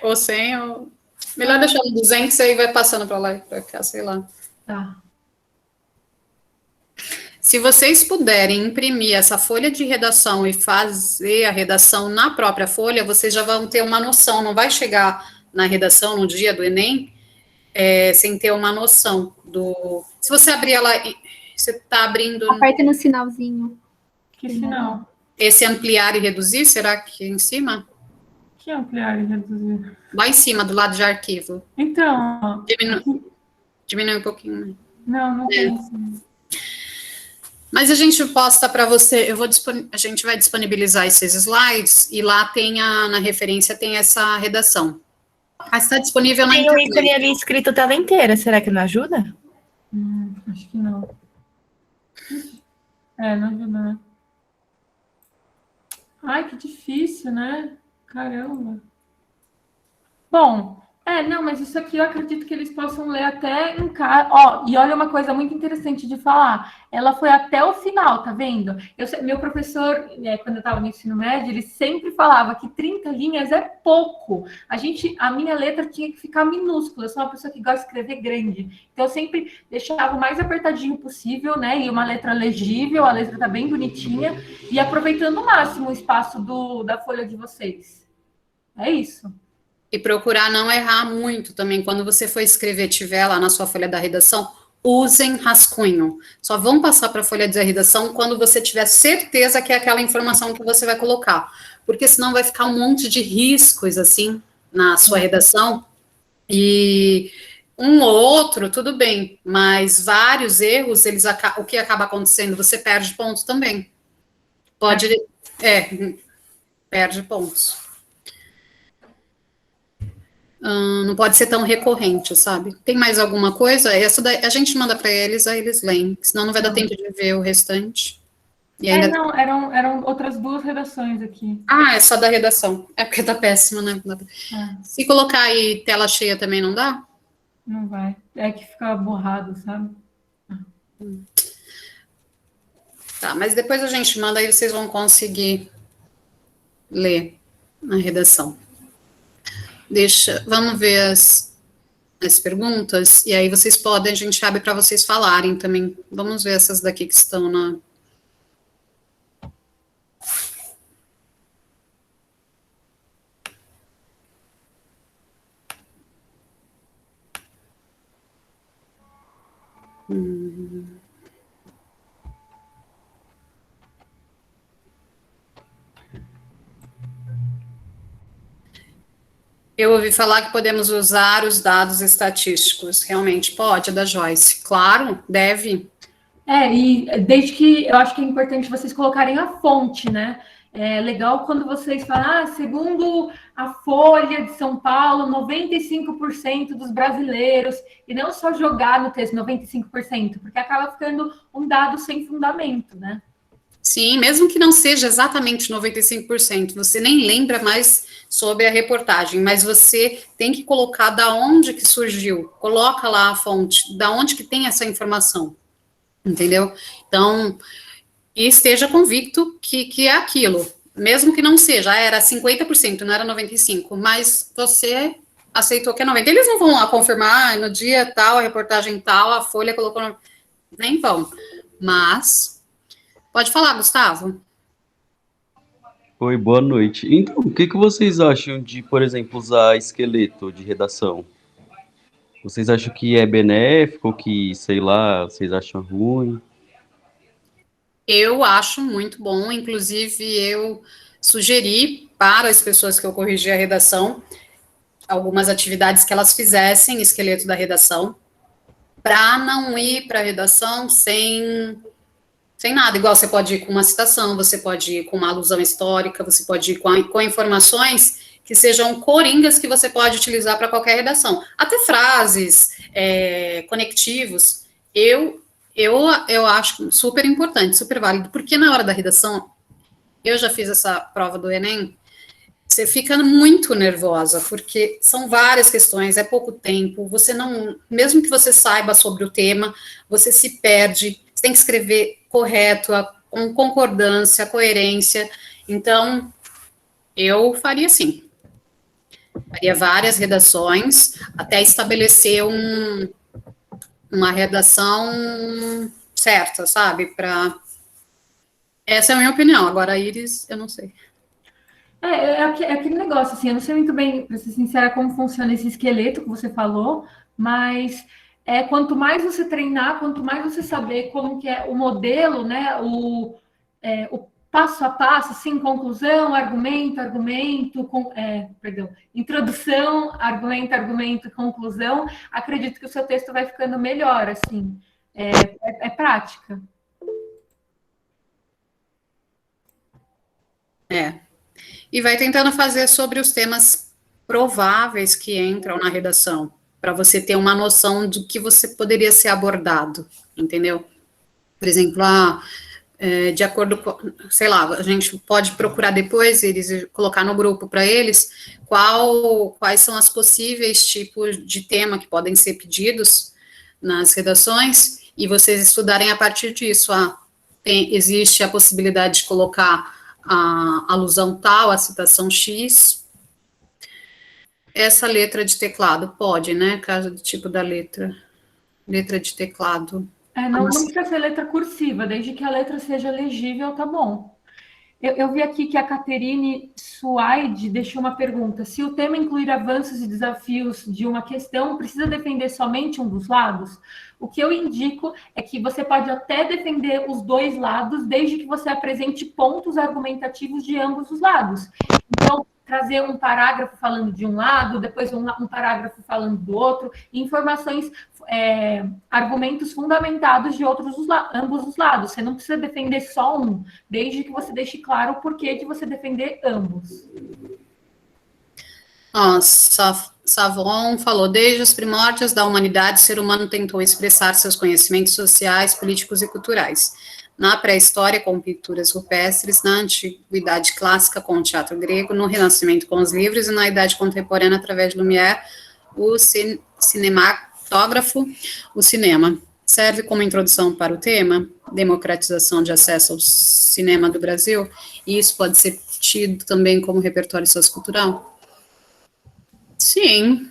Ou 100, ou... Melhor deixar no 200, aí vai passando para lá e para cá, sei lá. Tá. Se vocês puderem imprimir essa folha de redação e fazer a redação na própria folha, vocês já vão ter uma noção, não vai chegar na redação no dia do Enem sem ter uma noção do... Se você abrir ela, você está abrindo... Aperta no sinalzinho. Que sinal? Esse ampliar e reduzir, será que em cima? Que ampliar e reduzir? Lá em cima, do lado de arquivo. Então... Diminui um pouquinho. Não tem. Mas a gente posta para você, a gente vai disponibilizar esses slides e lá tem na referência tem essa redação. Mas está disponível na Tem um internet. ícone ali escrito tela inteira, será que não ajuda? Acho que não. Não ajuda, né? Ai, que difícil, né? Caramba. Bom, não, mas isso aqui eu acredito que eles possam ler até em casa. Ó, e olha uma coisa muito interessante de falar. Ela foi até o final, tá vendo? Meu professor, quando eu estava no ensino médio, ele sempre falava que 30 linhas é pouco. A minha letra tinha que ficar minúscula. Eu sou uma pessoa que gosta de escrever grande. Então, eu sempre deixava o mais apertadinho possível, né? E uma letra legível, a letra tá bem bonitinha. E aproveitando o máximo o espaço da folha de vocês. É isso. E procurar não errar muito também. Quando você for escrever, tiver lá na sua folha da redação, usem rascunho. Só vão passar para a folha de redação quando você tiver certeza que é aquela informação que você vai colocar. Porque senão vai ficar um monte de riscos, assim, na sua redação. E um ou outro, tudo bem. Mas vários erros, o que acaba acontecendo? Você perde pontos também. Perde pontos. Não pode ser tão recorrente, sabe? Tem mais alguma coisa? Essa daí, a gente manda para eles, aí eles leem. Senão não vai dar tempo de ver o restante. E ainda... não, eram outras 2 redações aqui. É só da redação. É porque tá péssimo, né? Se colocar aí tela cheia também não dá? Não vai. É que fica borrado, sabe? Tá, mas depois a gente manda, aí vocês vão conseguir ler na redação. Vamos ver as perguntas, e aí vocês podem, a gente abre para vocês falarem também. Vamos ver essas daqui que estão na... Eu ouvi falar que podemos usar os dados estatísticos. Realmente pode, da Joyce. Claro, deve. E desde que eu acho que é importante vocês colocarem a fonte, né? É legal quando vocês falam, segundo a Folha de São Paulo, 95% dos brasileiros, e não só jogar no texto 95%, porque acaba ficando um dado sem fundamento, né? Sim, mesmo que não seja exatamente 95%, você nem lembra mais sobre a reportagem, mas você tem que colocar da onde que surgiu, coloca lá a fonte, da onde que tem essa informação, entendeu? Então, esteja convicto que é aquilo, mesmo que não seja, era 50%, não era 95%, mas você aceitou que é 90%. Eles não vão lá confirmar, no dia tal, a reportagem tal, a Folha colocou, nem vão, mas... Pode falar, Gustavo. Oi, boa noite. Então, o que vocês acham de, por exemplo, usar esqueleto de redação? Vocês acham que é benéfico, que, sei lá, vocês acham ruim? Eu acho muito bom, inclusive eu sugeri para as pessoas que eu corrigi a redação, algumas atividades que elas fizessem, esqueleto da redação, para não ir para a redação sem nada, igual você pode ir com uma citação, você pode ir com uma alusão histórica, você pode ir com informações que sejam coringas que você pode utilizar para qualquer redação. Até frases, conectivos, eu acho super importante, super válido, porque na hora da redação, eu já fiz essa prova do Enem, você fica muito nervosa, porque são várias questões, é pouco tempo, você não, mesmo que você saiba sobre o tema, você se perde, você tem que escrever correto, com concordância, coerência. Então, eu faria assim. Faria várias redações, até estabelecer uma redação certa, sabe? Essa é a minha opinião. Agora, a Iris, eu não sei. É aquele negócio, assim, eu não sei muito bem, para ser sincera, como funciona esse esqueleto que você falou, mas... quanto mais você treinar, quanto mais você saber como que é o modelo, né, o passo a passo, assim, conclusão, introdução, argumento, conclusão, acredito que o seu texto vai ficando melhor, assim, é prática. É. E vai tentando fazer sobre os temas prováveis que entram na redação, para você ter uma noção do que você poderia ser abordado, entendeu? Por exemplo, de acordo com, sei lá, a gente pode procurar depois, eles colocar no grupo para eles, quais são as possíveis tipos de tema que podem ser pedidos nas redações, e vocês estudarem a partir disso. Existe a possibilidade de colocar a alusão tal, a citação X. Essa letra de teclado pode, né? Caso do tipo da letra de teclado. Não precisa ser letra cursiva, desde que a letra seja legível, tá bom. Eu vi aqui que a Caterine Suaide deixou uma pergunta. Se o tema incluir avanços e desafios de uma questão, precisa defender somente um dos lados? O que eu indico é que você pode até defender os dois lados, desde que você apresente pontos argumentativos de ambos os lados. Então, trazer um parágrafo falando de um lado, depois um parágrafo falando do outro, informações, argumentos fundamentados de ambos os lados. Você não precisa defender só um, desde que você deixe claro o porquê de você defender ambos. Savon falou, desde os primórdios da humanidade, o ser humano tentou expressar seus conhecimentos sociais, políticos e culturais. Na pré-história, com pinturas rupestres, na antiguidade clássica, com o teatro grego, no Renascimento, com os livros, e na idade contemporânea, através de Lumière, o cinematógrafo, o cinema. Serve como introdução para o tema, democratização de acesso ao cinema do Brasil, e isso pode ser tido também como repertório sociocultural? Sim.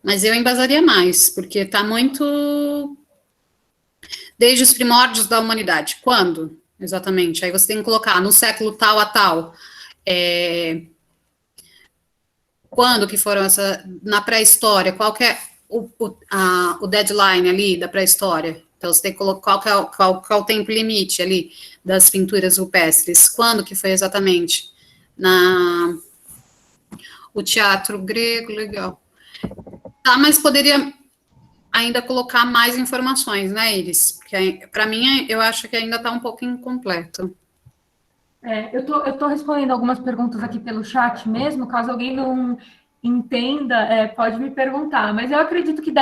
Mas eu embasaria mais, porque está muito... Desde os primórdios da humanidade. Quando? Exatamente. Aí você tem que colocar no século tal a tal. Quando que foram na pré-história? Qual que é o deadline ali da pré-história? Então, você tem que colocar qual é o tempo limite ali das pinturas rupestres. Quando que foi exatamente? O teatro grego, legal. Tá, mas poderia ainda colocar mais informações, né, Iris? Porque, para mim, eu acho que ainda está um pouco incompleto. Eu tô respondendo algumas perguntas aqui pelo chat mesmo, caso alguém não entenda, pode me perguntar, mas eu acredito que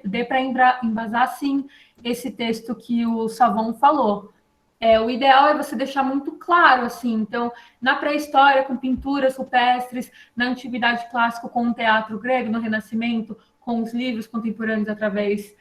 dê para embasar, sim, esse texto que o Savon falou. O ideal é você deixar muito claro, assim, então, na pré-história, com pinturas rupestres, na antiguidade clássica, com o teatro grego, no Renascimento, com os livros contemporâneos através...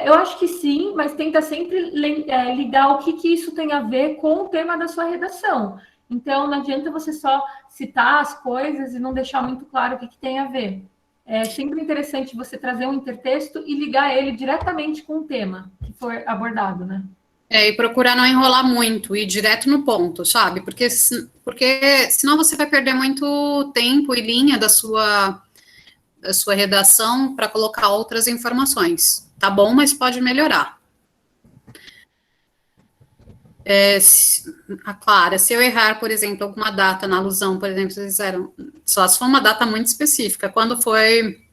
eu acho que sim, mas tenta sempre ligar o que isso tem a ver com o tema da sua redação. Então, não adianta você só citar as coisas e não deixar muito claro o que tem a ver. É sempre interessante você trazer um intertexto e ligar ele diretamente com o tema que for abordado, né? E procurar não enrolar muito, ir direto no ponto, sabe? Porque senão você vai perder muito tempo e linha da sua redação para colocar outras informações. Tá bom, mas pode melhorar. Clara, se eu errar, por exemplo, alguma data na alusão, por exemplo, vocês disseram, só se for uma data muito específica, quando foi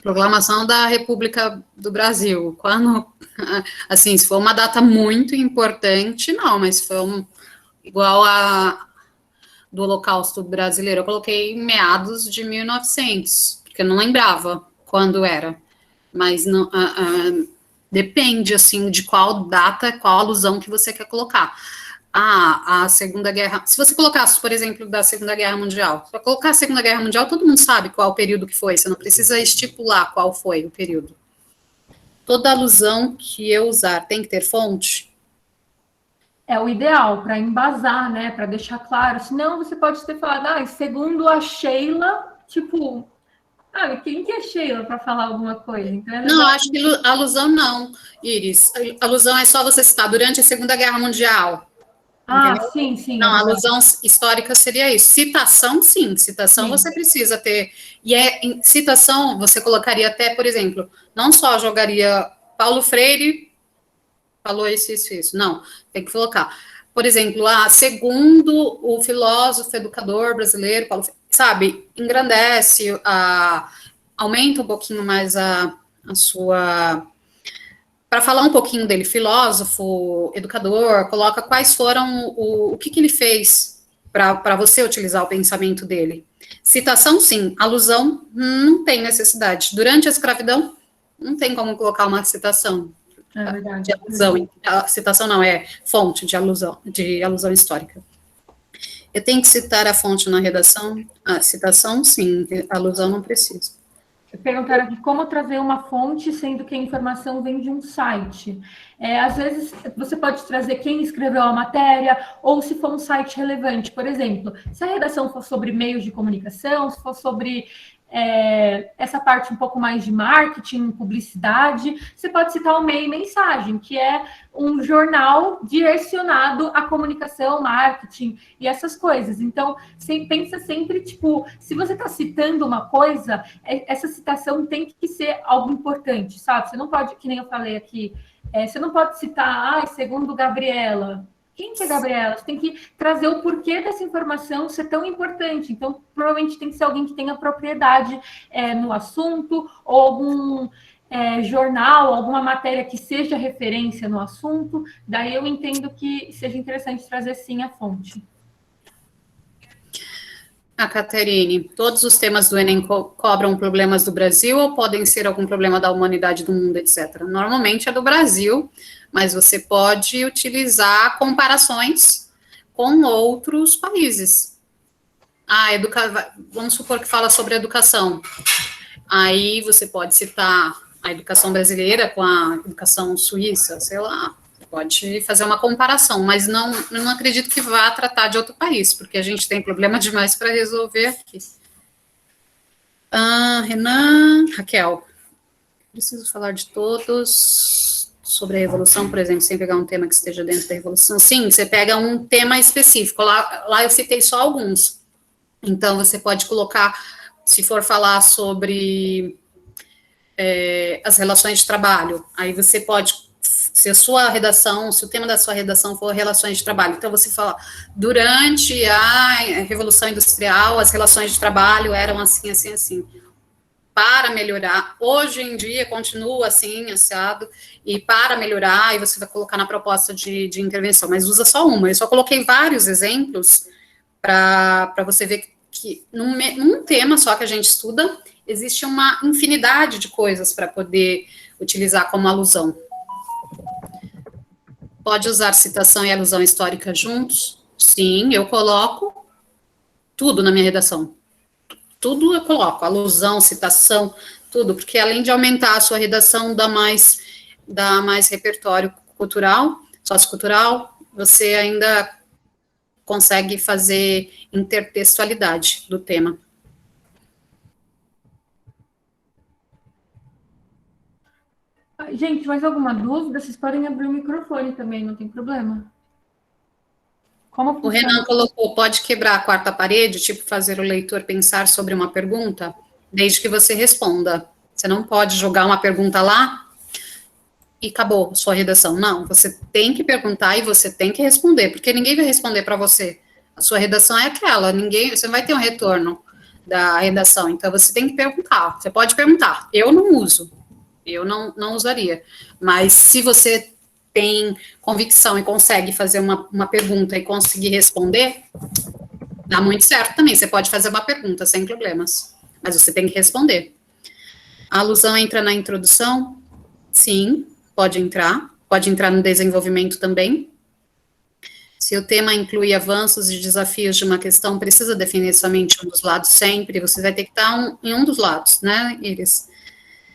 proclamação da República do Brasil, quando, assim, se for uma data muito importante, não, mas se for igual a do Holocausto brasileiro, eu coloquei meados de 1900, porque eu não lembrava quando era, mas não, depende, assim, de qual data, qual alusão que você quer colocar. A Segunda Guerra... Se você colocasse, por exemplo, da Segunda Guerra Mundial, para colocar a Segunda Guerra Mundial, todo mundo sabe qual o período que foi, você não precisa estipular qual foi o período. Toda alusão que eu usar tem que ter fonte? É o ideal, para embasar, né, para deixar claro. Senão você pode ter falado, segundo a Sheila, tipo... quem que é Sheila para falar alguma coisa? Então, não, acho que alusão não, Iris. Alusão é só você citar durante a Segunda Guerra Mundial. Entendeu? Sim. Não, a alusão histórica seria isso. Citação, sim. Citação sim. Você precisa ter. E em citação, você colocaria até, por exemplo, não só jogaria Paulo Freire falou isso. Não, tem que colocar. Por exemplo, segundo o filósofo, educador brasileiro, Paulo Freire, sabe, engrandece, aumenta um pouquinho mais a sua para falar um pouquinho dele, filósofo, educador, coloca quais foram, o que ele fez para você utilizar o pensamento dele. Citação, sim. Alusão, não tem necessidade. Durante a escravidão, não tem como colocar uma citação. É verdade. De alusão. A citação não, é fonte de alusão histórica. Eu tenho que citar a fonte na redação? A citação, sim. A alusão, não precisa. Perguntaram aqui como trazer uma fonte, sendo que a informação vem de um site. Às vezes, você pode trazer quem escreveu a matéria, ou se for um site relevante. Por exemplo, se a redação for sobre meios de comunicação, se for sobre essa parte um pouco mais de marketing, publicidade, você pode citar o Meio e Mensagem, que é um jornal direcionado à comunicação, marketing e essas coisas. Então, você pensa sempre, tipo, se você está citando uma coisa, essa citação tem que ser algo importante, sabe? Você não pode, que nem eu falei aqui, você não pode citar, segundo Gabriela. Quem que é Gabriela? Você tem que trazer o porquê dessa informação ser tão importante. Então, provavelmente tem que ser alguém que tenha propriedade no assunto, ou algum jornal, alguma matéria que seja referência no assunto. Daí eu entendo que seja interessante trazer, sim, a fonte. A Caterine, todos os temas do Enem cobram problemas do Brasil ou podem ser algum problema da humanidade, do mundo, etc.? Normalmente é do Brasil, mas você pode utilizar comparações com outros países. Vamos supor que fala sobre educação. Aí você pode citar a educação brasileira com a educação suíça, sei lá. Pode fazer uma comparação, mas não acredito que vá tratar de outro país, porque a gente tem problema demais para resolver aqui. Renan, Raquel, preciso falar de todos sobre a Revolução, por exemplo, sem pegar um tema que esteja dentro da Revolução. Sim, você pega um tema específico, lá eu citei só alguns. Então, você pode colocar, se for falar sobre as relações de trabalho, aí você pode, se o tema da sua redação for relações de trabalho, então você fala, durante a Revolução Industrial, as relações de trabalho eram assim, assim, assim. Para melhorar, hoje em dia continua assim, assado, e para melhorar, e você vai colocar na proposta de intervenção, mas usa só uma. Eu só coloquei vários exemplos para você ver que num tema só que a gente estuda, existe uma infinidade de coisas para poder utilizar como alusão. Pode usar citação e alusão histórica juntos? Sim, eu coloco tudo na minha redação. Tudo eu coloco, alusão, citação, tudo, porque além de aumentar a sua redação, dá mais repertório cultural, sociocultural, você ainda consegue fazer intertextualidade do tema. Gente, mais alguma dúvida? Vocês podem abrir o microfone também, não tem problema. Como o Renan colocou, pode quebrar a quarta parede, tipo fazer o leitor pensar sobre uma pergunta, desde que você responda. Você não pode jogar uma pergunta lá e acabou sua redação. Não, você tem que perguntar e você tem que responder, porque ninguém vai responder para você. A sua redação é aquela, você não vai ter um retorno da redação, então você tem que perguntar. Você pode perguntar, eu não uso. Eu não usaria. Mas se você tem convicção e consegue fazer uma pergunta e conseguir responder, dá muito certo também. Você pode fazer uma pergunta sem problemas, mas você tem que responder. A alusão entra na introdução? Sim, pode entrar. Pode entrar no desenvolvimento também. Se o tema inclui avanços e desafios de uma questão, precisa definir somente um dos lados sempre. Você vai ter que estar em um dos lados, né, Iris?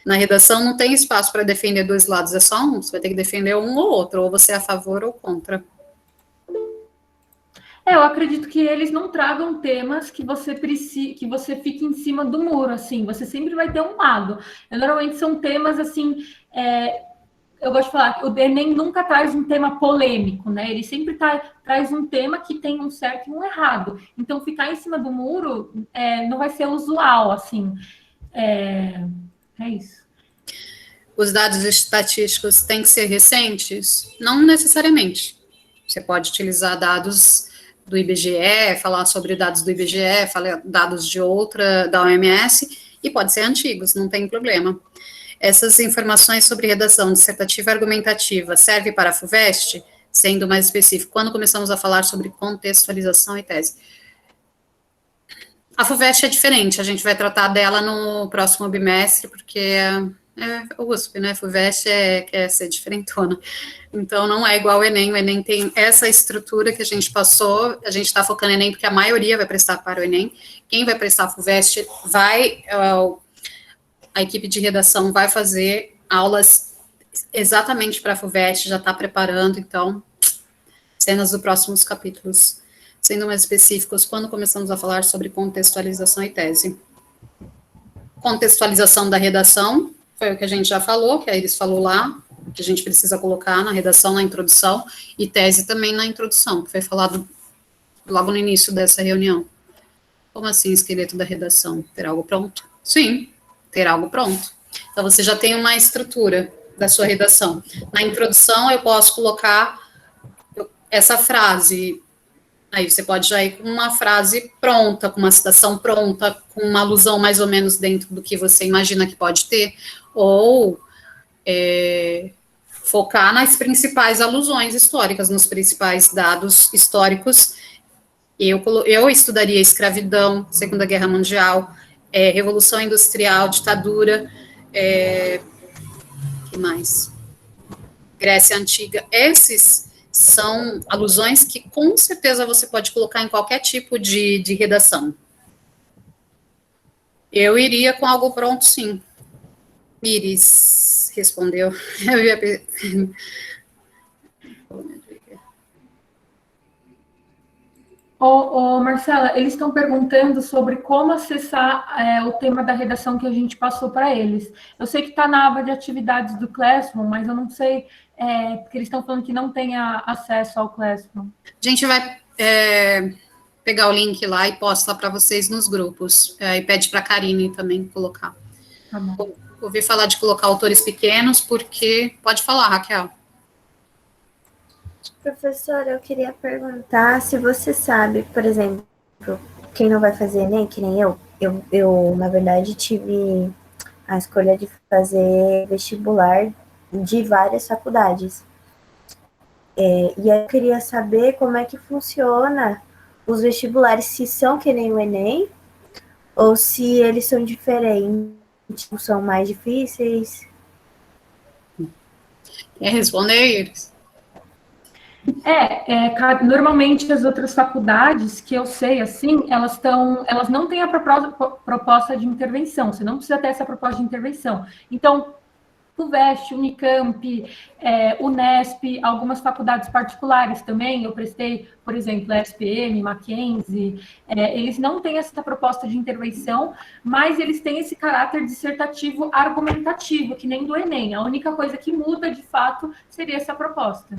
Na redação não tem espaço para defender dois lados, é só um. Você vai ter que defender um ou outro, ou você é a favor ou contra. Eu acredito que eles não tragam temas que você fique em cima do muro, assim. Você sempre vai ter um lado. Normalmente são temas, assim, eu gosto de falar que o Enem nunca traz um tema polêmico, né? Ele sempre traz um tema que tem um certo e um errado. Então, ficar em cima do muro não vai ser usual, assim. É isso. Os dados estatísticos têm que ser recentes? Não necessariamente. Você pode utilizar dados do IBGE, falar sobre dados do IBGE, falar dados de outra, da OMS, e pode ser antigos, não tem problema. Essas informações sobre redação dissertativa e argumentativa servem para a FUVEST? Sendo mais específico, quando começamos a falar sobre contextualização e tese? A FUVEST é diferente, a gente vai tratar dela no próximo bimestre, porque é USP, né? FUVEST quer ser diferentona. Então, não é igual ao Enem. O Enem tem essa estrutura que a gente passou, a gente está focando no Enem, porque a maioria vai prestar para o Enem. Quem vai prestar a FUVEST a equipe de redação vai fazer aulas exatamente para a FUVEST, já está preparando, então, cenas dos próximos capítulos. Sendo mais específicos, quando começamos a falar sobre contextualização e tese. Contextualização da redação, foi o que a gente já falou, que a Iris falou lá, que a gente precisa colocar na redação, na introdução, e tese também na introdução, que foi falado logo no início dessa reunião. Como assim, esqueleto da redação? Ter algo pronto? Sim, ter algo pronto. Então, você já tem uma estrutura da sua redação. Na introdução, eu posso colocar essa frase. Aí você pode já ir com uma frase pronta, com uma citação pronta, com uma alusão mais ou menos dentro do que você imagina que pode ter, ou focar nas principais alusões históricas, nos principais dados históricos. Eu estudaria escravidão, Segunda Guerra Mundial, Revolução Industrial, ditadura, que mais? Grécia Antiga. Esses são alusões que com certeza você pode colocar em qualquer tipo de redação. Eu iria com algo pronto, sim. Iris respondeu. Eu ia... Marcela, eles estão perguntando sobre como acessar o tema da redação que a gente passou para eles. Eu sei que está na aba de atividades do Classroom, mas eu não sei, porque eles estão falando que não tem acesso ao Classroom. A gente vai pegar o link lá e posta para vocês nos grupos. E pede para a Karine também colocar. Tá bom. Ouvi falar de colocar autores pequenos, porque... Pode falar, Raquel. Professora, eu queria perguntar se você sabe, por exemplo, quem não vai fazer Enem, que nem eu na verdade, tive a escolha de fazer vestibular de várias faculdades. E eu queria saber como é que funciona os vestibulares, se são que nem o Enem, ou se eles são diferentes, são mais difíceis. Quer responder, Iris? Normalmente as outras faculdades que eu sei, assim, elas não têm a proposta de intervenção, você não precisa ter essa proposta de intervenção. Então, FUVEST, Unicamp, Unesp, algumas faculdades particulares também, eu prestei, por exemplo, a SPM, Mackenzie, eles não têm essa proposta de intervenção, mas eles têm esse caráter dissertativo argumentativo, que nem do Enem. A única coisa que muda, de fato, seria essa proposta.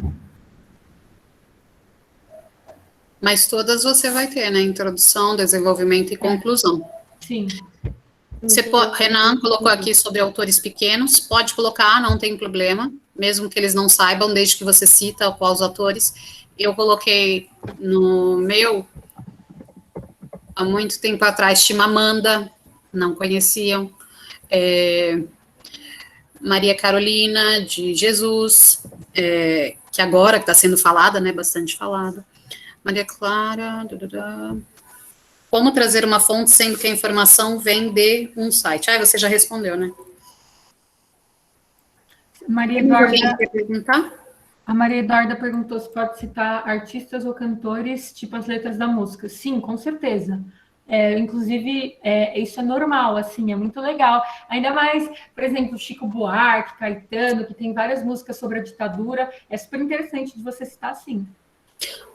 Mas todas você vai ter, né? Introdução, desenvolvimento e conclusão. Sim. Renan colocou aqui sobre autores pequenos, pode colocar, não tem problema, mesmo que eles não saibam, desde que você cita quais autores. Eu coloquei no meu, há muito tempo atrás, Chimamanda, não conheciam, Maria Carolina de Jesus, que agora está sendo falada, né, bastante falada, Maria Clara, como trazer uma fonte sendo que a informação vem de um site? Você já respondeu, né? Maria Eduarda, quer perguntar? A Maria Eduarda perguntou se pode citar artistas ou cantores, tipo as letras da música. Sim, com certeza. Inclusive, isso é normal, assim, é muito legal. Ainda mais, por exemplo, Chico Buarque, Caetano, que tem várias músicas sobre a ditadura. É super interessante de você citar, sim.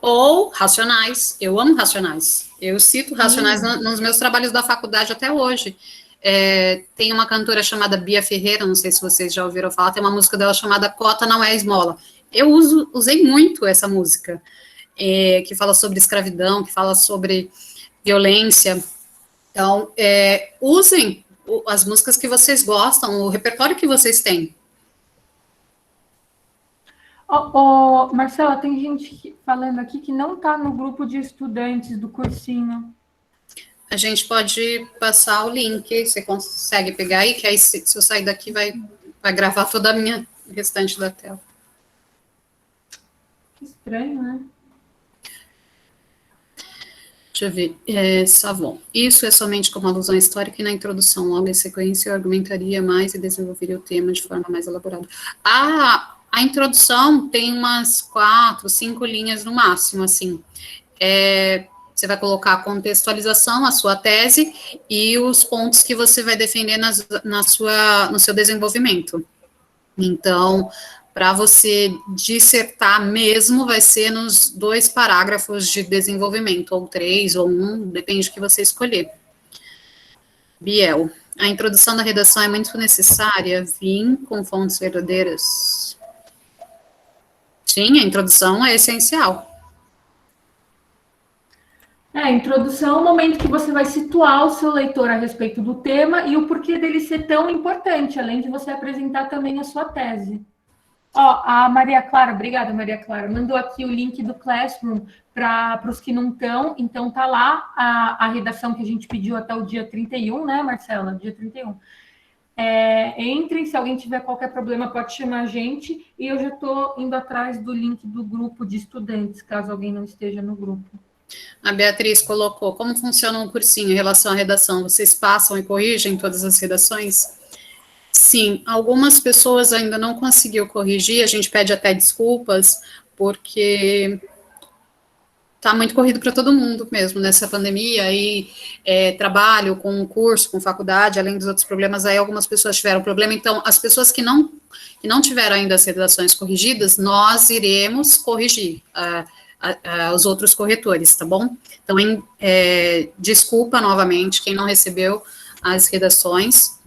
Ou Racionais, eu amo Racionais, eu cito Racionais nos meus trabalhos da faculdade até hoje. Tem uma cantora chamada Bia Ferreira, não sei se vocês já ouviram falar, tem uma música dela chamada Cota Não É Esmola. Eu usei muito essa música, que fala sobre escravidão, que fala sobre violência. Então, usem as músicas que vocês gostam, o repertório que vocês têm. Marcela, tem gente falando aqui que não está no grupo de estudantes do cursinho. A gente pode passar o link, você consegue pegar aí, que aí se eu sair daqui vai Vai gravar toda a minha restante da tela. Que estranho, né? Deixa eu ver. Savon. Isso é somente como alusão histórica e na introdução. Logo em sequência, eu argumentaria mais e desenvolveria o tema de forma mais elaborada. A introdução tem umas 4, 5 linhas no máximo, assim. Você vai colocar a contextualização, a sua tese e os pontos que você vai defender no seu desenvolvimento. Então, para você dissertar mesmo, vai ser nos 2 parágrafos de desenvolvimento, ou 3, ou 1, depende do que você escolher. Biel, a introdução da redação é muito necessária, vim com fontes verdadeiras. Sim, a introdução é essencial. A introdução é o momento que você vai situar o seu leitor a respeito do tema e o porquê dele ser tão importante, além de você apresentar também a sua tese. Ó, a Maria Clara, obrigada, Maria Clara, mandou aqui o link do Classroom para os que não estão. Então, tá lá a redação que a gente pediu até o dia 31, né, Marcela? Dia 31. Entrem, se alguém tiver qualquer problema, pode chamar a gente. E eu já estou indo atrás do link do grupo de estudantes, caso alguém não esteja no grupo. A Beatriz colocou, como funciona um cursinho em relação à redação? Vocês passam e corrigem todas as redações? Sim, algumas pessoas ainda não conseguiu corrigir, a gente pede até desculpas, porque está muito corrido para todo mundo mesmo nessa pandemia, e trabalho com curso, com faculdade, além dos outros problemas, aí algumas pessoas tiveram problema, então as pessoas que não tiveram ainda as redações corrigidas, nós iremos corrigir os outros corretores, tá bom? Então, desculpa novamente quem não recebeu as redações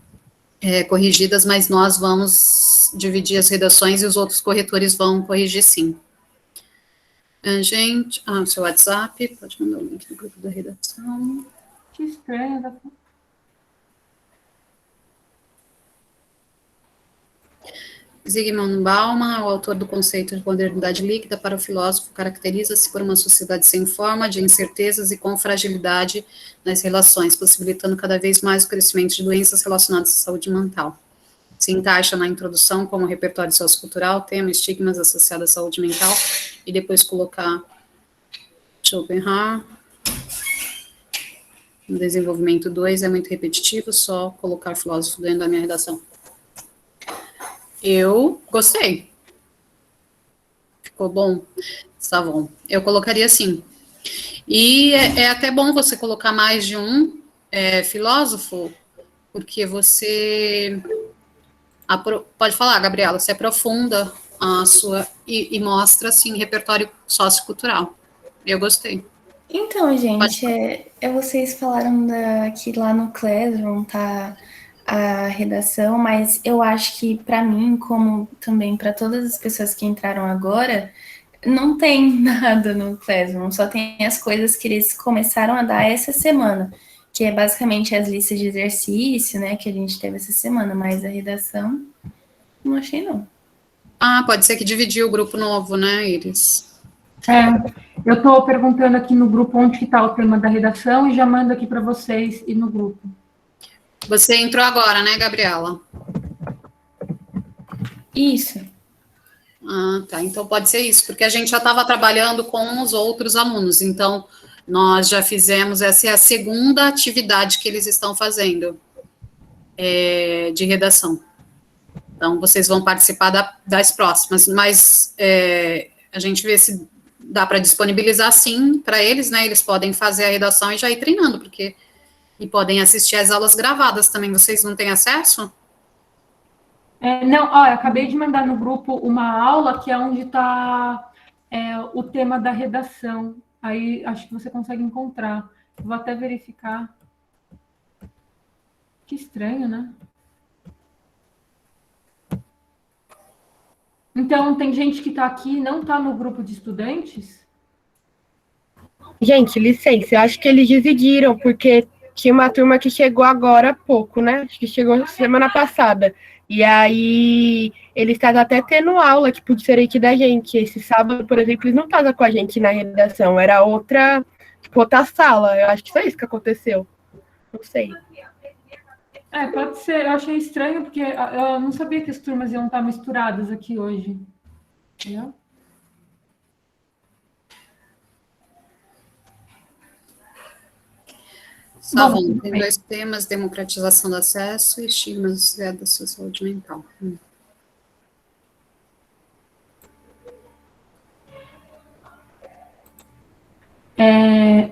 corrigidas, mas nós vamos dividir as redações e os outros corretores vão corrigir sim. Gente, seu WhatsApp, pode mandar o link do grupo da redação. Que estranho. Zygmunt Bauman, o autor do conceito de modernidade líquida, para o filósofo, caracteriza-se por uma sociedade sem forma, de incertezas e com fragilidade nas relações, possibilitando cada vez mais o crescimento de doenças relacionadas à saúde mental. Se encaixa na introdução como repertório sociocultural, tema, estigmas associados à saúde mental, e depois colocar Schopenhauer. No desenvolvimento 2 é muito repetitivo, só colocar filósofo dentro da minha redação. Eu gostei. Ficou bom? Tá bom. Eu colocaria assim. E é até bom você colocar mais de um filósofo, porque você... Pode falar, Gabriela, você aprofunda a sua... E mostra, assim, repertório sociocultural. Eu gostei. Então, gente, vocês falaram que lá no Classroom tá a redação, mas eu acho que para mim, como também para todas as pessoas que entraram agora, não tem nada no Classroom, só tem as coisas que eles começaram a dar essa semana, que é basicamente as listas de exercício, né, que a gente teve essa semana, mas a redação, não achei não. Pode ser que dividiu o grupo novo, né, Iris? Eu estou perguntando aqui no grupo onde que está o tema da redação e já mando aqui para vocês e no grupo. Você entrou agora, né, Gabriela? Isso. Tá, então pode ser isso, porque a gente já estava trabalhando com os outros alunos, então nós já fizemos, essa é a segunda atividade que eles estão fazendo de redação. Então, vocês vão participar das próximas, mas a gente vê se dá para disponibilizar, sim, para eles, né, eles podem fazer a redação e já ir treinando, e podem assistir as aulas gravadas também. Vocês não têm acesso? Não, eu acabei de mandar no grupo uma aula que é onde está o tema da redação. Aí acho que você consegue encontrar. Vou até verificar. Que estranho, né? Então, tem gente que está aqui e não está no grupo de estudantes? Gente, licença, eu acho que eles dividiram, porque tinha uma turma que chegou agora há pouco, né? Acho que chegou semana passada. E aí, eles estavam até tendo aula, tipo, diferente da gente. Esse sábado, por exemplo, eles não estavam com a gente na redação, era outra sala. Eu acho que foi isso que aconteceu. Não sei. Pode ser. Eu achei estranho, porque eu não sabia que as turmas iam estar misturadas aqui hoje. Entendeu? Tá Bom, bom, tudo tem bem. 2 temas, democratização do acesso e estigmas da sua saúde mental.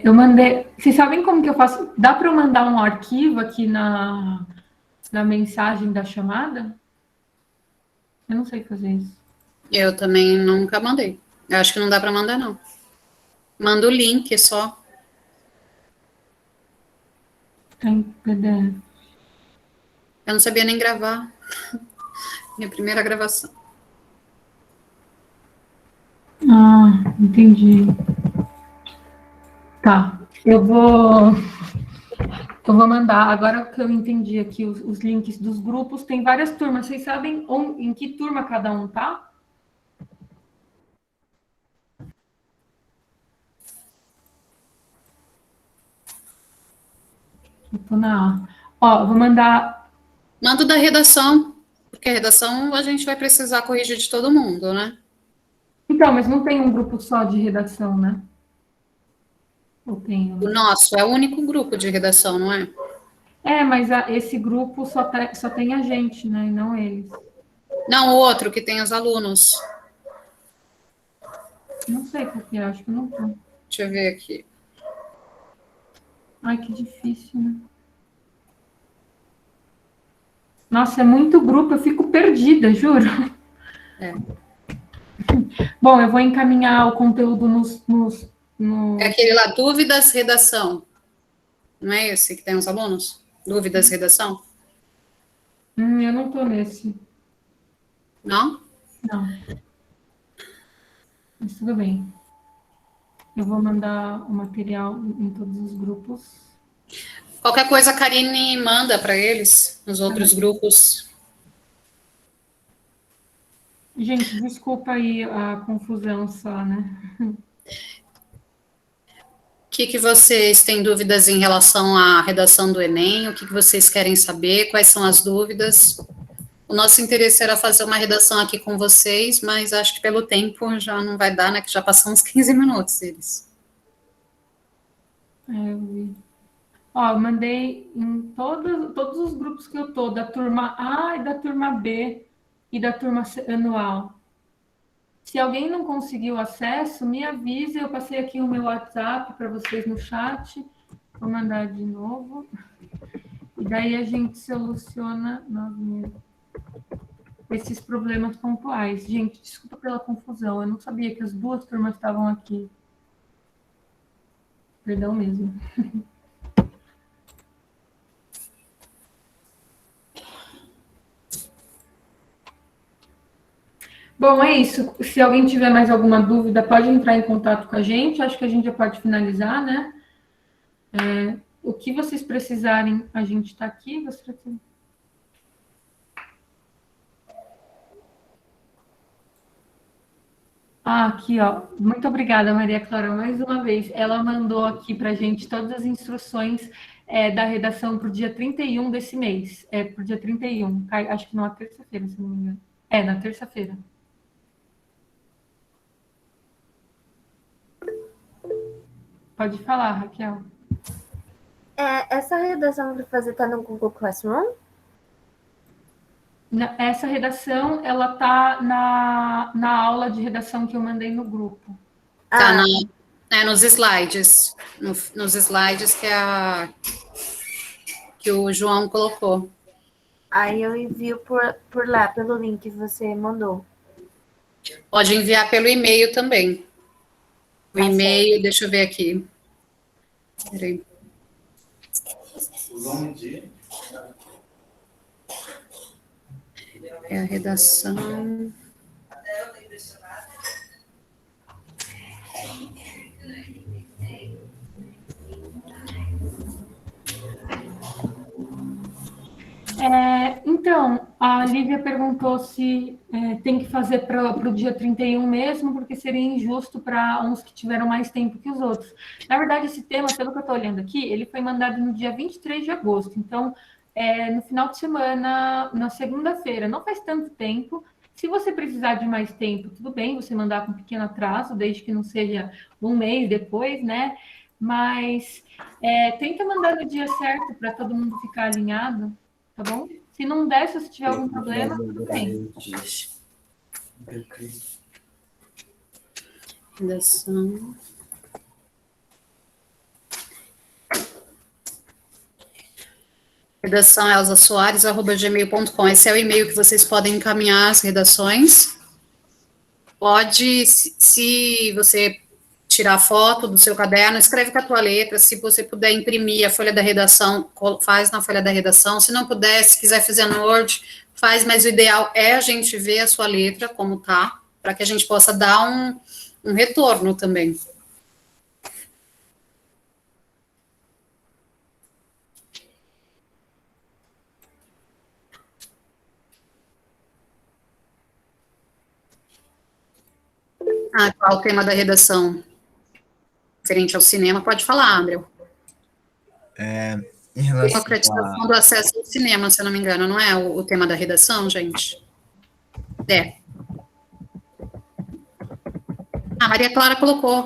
Eu mandei. Vocês sabem como que eu faço? Dá para eu mandar um arquivo aqui na mensagem da chamada? Eu não sei fazer isso. Eu também nunca mandei. Eu acho que não dá para mandar, não. Manda o link só. Tem PDF. Eu não sabia nem gravar. Minha primeira gravação. Ah, entendi. Tá. Eu vou mandar. Agora que eu entendi aqui os links dos grupos, tem várias turmas. Vocês sabem em que turma cada um tá? Eu tô na A. Ó, vou mandar. Manda da redação, porque a redação a gente vai precisar corrigir de todo mundo, né? Então, mas não tem um grupo só de redação, né? Ou tem? O nosso é o único grupo de redação, não é? Mas esse grupo só tem a gente, né? E não eles. Não, o outro que tem os alunos. Não sei por que, acho que não tô. Deixa eu ver aqui. Ai, que difícil, né? Nossa, é muito grupo, eu fico perdida, juro. É. Bom, eu vou encaminhar o conteúdo É aquele lá, dúvidas, redação. Não é esse que tem os alunos? Dúvidas, redação? Eu não tô nesse. Não? Não. Mas tudo bem. Eu vou mandar o material em todos os grupos. Qualquer coisa a Karine manda para eles, nos outros grupos. Gente, desculpa aí a confusão só, né? O que vocês têm dúvidas em relação à redação do Enem? O que vocês querem saber? Quais são as dúvidas? O nosso interesse era fazer uma redação aqui com vocês, mas acho que pelo tempo já não vai dar, né? Que já passamos 15 minutos deles. Eu vi. Ó, eu mandei em todos os grupos que eu tô, da turma A e da turma B e da turma anual. Se alguém não conseguiu acesso, me avise. Eu passei aqui o meu WhatsApp para vocês no chat. Vou mandar de novo. E daí a gente soluciona esses problemas pontuais. Gente, desculpa pela confusão. Eu não sabia que as duas turmas estavam aqui. Perdão mesmo. Bom, é isso. Se alguém tiver mais alguma dúvida, pode entrar em contato com a gente. Acho que a gente já pode finalizar, né? O que vocês precisarem, a gente está aqui. Aqui, ó. Muito obrigada, Maria Clara, mais uma vez. Ela mandou aqui para a gente todas as instruções da redação para o dia 31 desse mês. Para o dia 31. Acho que numa terça-feira, se não me engano. Na terça-feira. Pode falar, Raquel. Essa redação para fazer tá no Google Classroom? Essa redação, ela tá na aula de redação que eu mandei no grupo. Tá nos slides. Nos slides que o João colocou. Aí eu envio por lá, pelo link que você mandou. Pode enviar pelo e-mail também. O e-mail, deixa eu ver aqui. Peraí. É a redação. Então, a Lívia perguntou se tem que fazer para o dia 31 mesmo, porque seria injusto para uns que tiveram mais tempo que os outros. Na verdade, esse tema, pelo que eu estou olhando aqui, ele foi mandado no dia 23 de agosto. Então, no final de semana, na segunda-feira. Não faz tanto tempo. Se você precisar de mais tempo, tudo bem, você mandar com um pequeno atraso, desde que não seja um mês depois, né? Mas tenta mandar no dia certo para todo mundo ficar alinhado, tá bom? Se não der, se você tiver algum problema, tudo bem. Redação. Redação elzasoares@gmail.com. Esse é o e-mail que vocês podem encaminhar as redações. Pode, se você tirar foto do seu caderno, escreve com a tua letra. Se você puder imprimir a folha da redação, faz na folha da redação. Se não puder, se quiser fazer no Word, faz. Mas o ideal é a gente ver a sua letra, como tá, para que a gente possa dar um retorno também. Qual o tema da redação? Referente ao cinema, pode falar, André. Em relação Democratização do acesso ao cinema, se eu não me engano, não é o tema da redação, gente? Maria Clara colocou.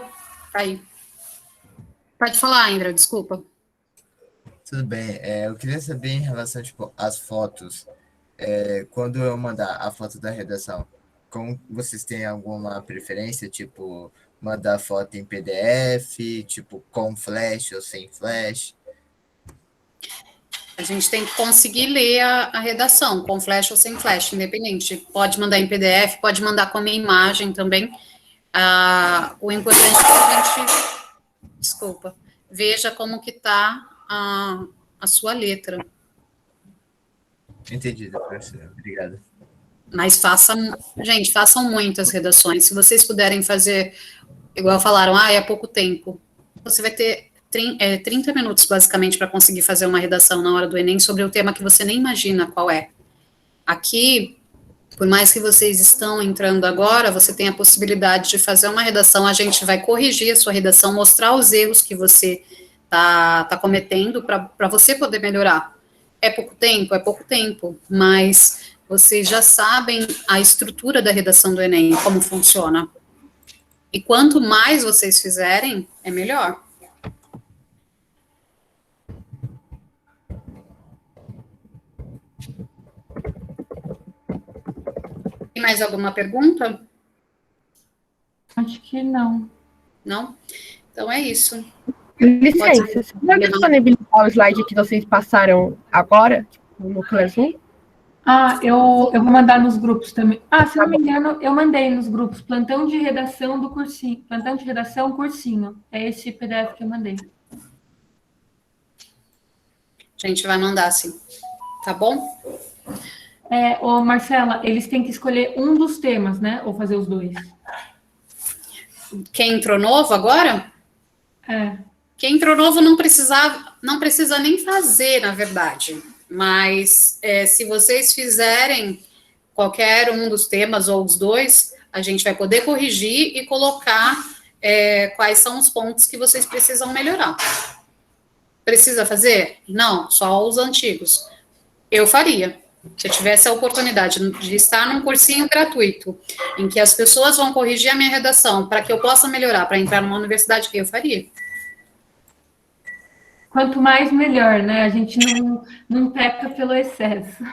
Tá aí. Pode falar, André, desculpa. Tudo bem. Eu queria saber em relação, às fotos. Quando eu mandar a foto da redação, como vocês têm alguma preferência, mandar foto em PDF, com flash ou sem flash? A gente tem que conseguir ler a redação, com flash ou sem flash, independente. Pode mandar em PDF, pode mandar como imagem também. O importante é que a gente, veja como que está a sua letra. Entendido, professor. Obrigado. Mas façam muitas redações. Se vocês puderem fazer, igual falaram, é pouco tempo. Você vai ter 30 minutos, basicamente, para conseguir fazer uma redação na hora do Enem sobre o tema que você nem imagina qual é. Aqui, por mais que vocês estão entrando agora, você tem a possibilidade de fazer uma redação, a gente vai corrigir a sua redação, mostrar os erros que você está cometendo para você poder melhorar. É pouco tempo, mas vocês já sabem a estrutura da redação do Enem, como funciona. E quanto mais vocês fizerem, é melhor. Tem mais alguma pergunta? Acho que não. Não? Então é isso. Licença, você pode disponibilizar o slide que vocês passaram agora, no Classroom? Eu vou mandar nos grupos também. Se não me engano, eu mandei nos grupos. Plantão de redação do cursinho. Plantão de redação, cursinho. É esse PDF que eu mandei. A gente vai mandar, sim. Tá bom? Marcela, eles têm que escolher um dos temas, né? Ou fazer os dois? Quem entrou novo agora? Quem entrou novo não precisa nem fazer, na verdade. Mas se vocês fizerem qualquer um dos temas ou os dois, a gente vai poder corrigir e colocar quais são os pontos que vocês precisam melhorar. Precisa fazer? Não, só os antigos. Eu faria. Se eu tivesse a oportunidade de estar num cursinho gratuito, em que as pessoas vão corrigir a minha redação para que eu possa melhorar, para entrar numa universidade, eu faria. Quanto mais, melhor, né? A gente não peca pelo excesso.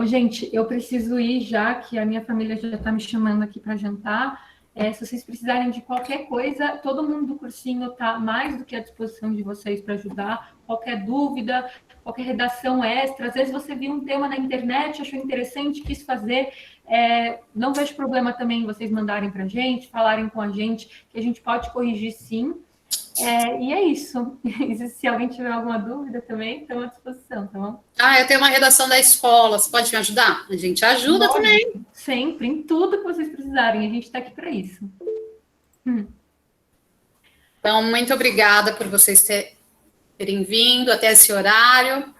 Gente, eu preciso ir já, que a minha família já está me chamando aqui para jantar. Se vocês precisarem de qualquer coisa, todo mundo do cursinho está mais do que à disposição de vocês para ajudar. Qualquer dúvida, qualquer redação extra. Às vezes você viu um tema na internet, achou interessante, quis fazer. Não vejo problema também vocês mandarem para a gente, falarem com a gente, que a gente pode corrigir sim. E é isso. Se alguém tiver alguma dúvida também, estamos à disposição, tá bom? Eu tenho uma redação da escola, você pode me ajudar? A gente ajuda também. Sempre, em tudo que vocês precisarem, a gente está aqui para isso. Então, muito obrigada por vocês terem vindo até esse horário.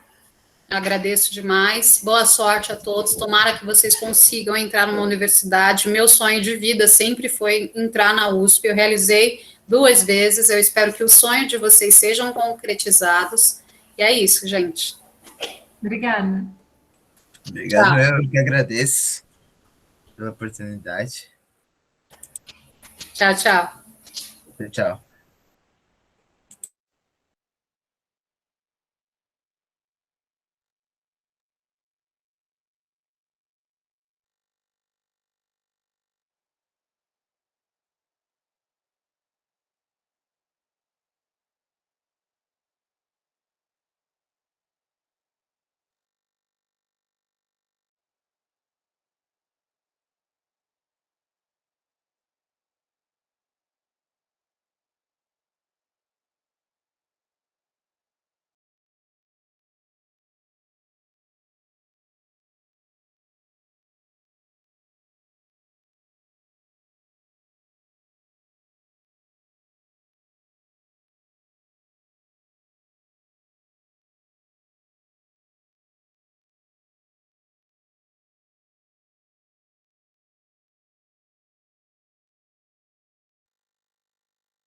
Agradeço demais. Boa sorte a todos. Tomara que vocês consigam entrar numa universidade. O meu sonho de vida sempre foi entrar na USP. Eu realizei 2 vezes. Eu espero que o sonho de vocês sejam concretizados E é isso, gente. Obrigada. Obrigado, eu que agradeço pela oportunidade. Tchau, tchau. Tchau.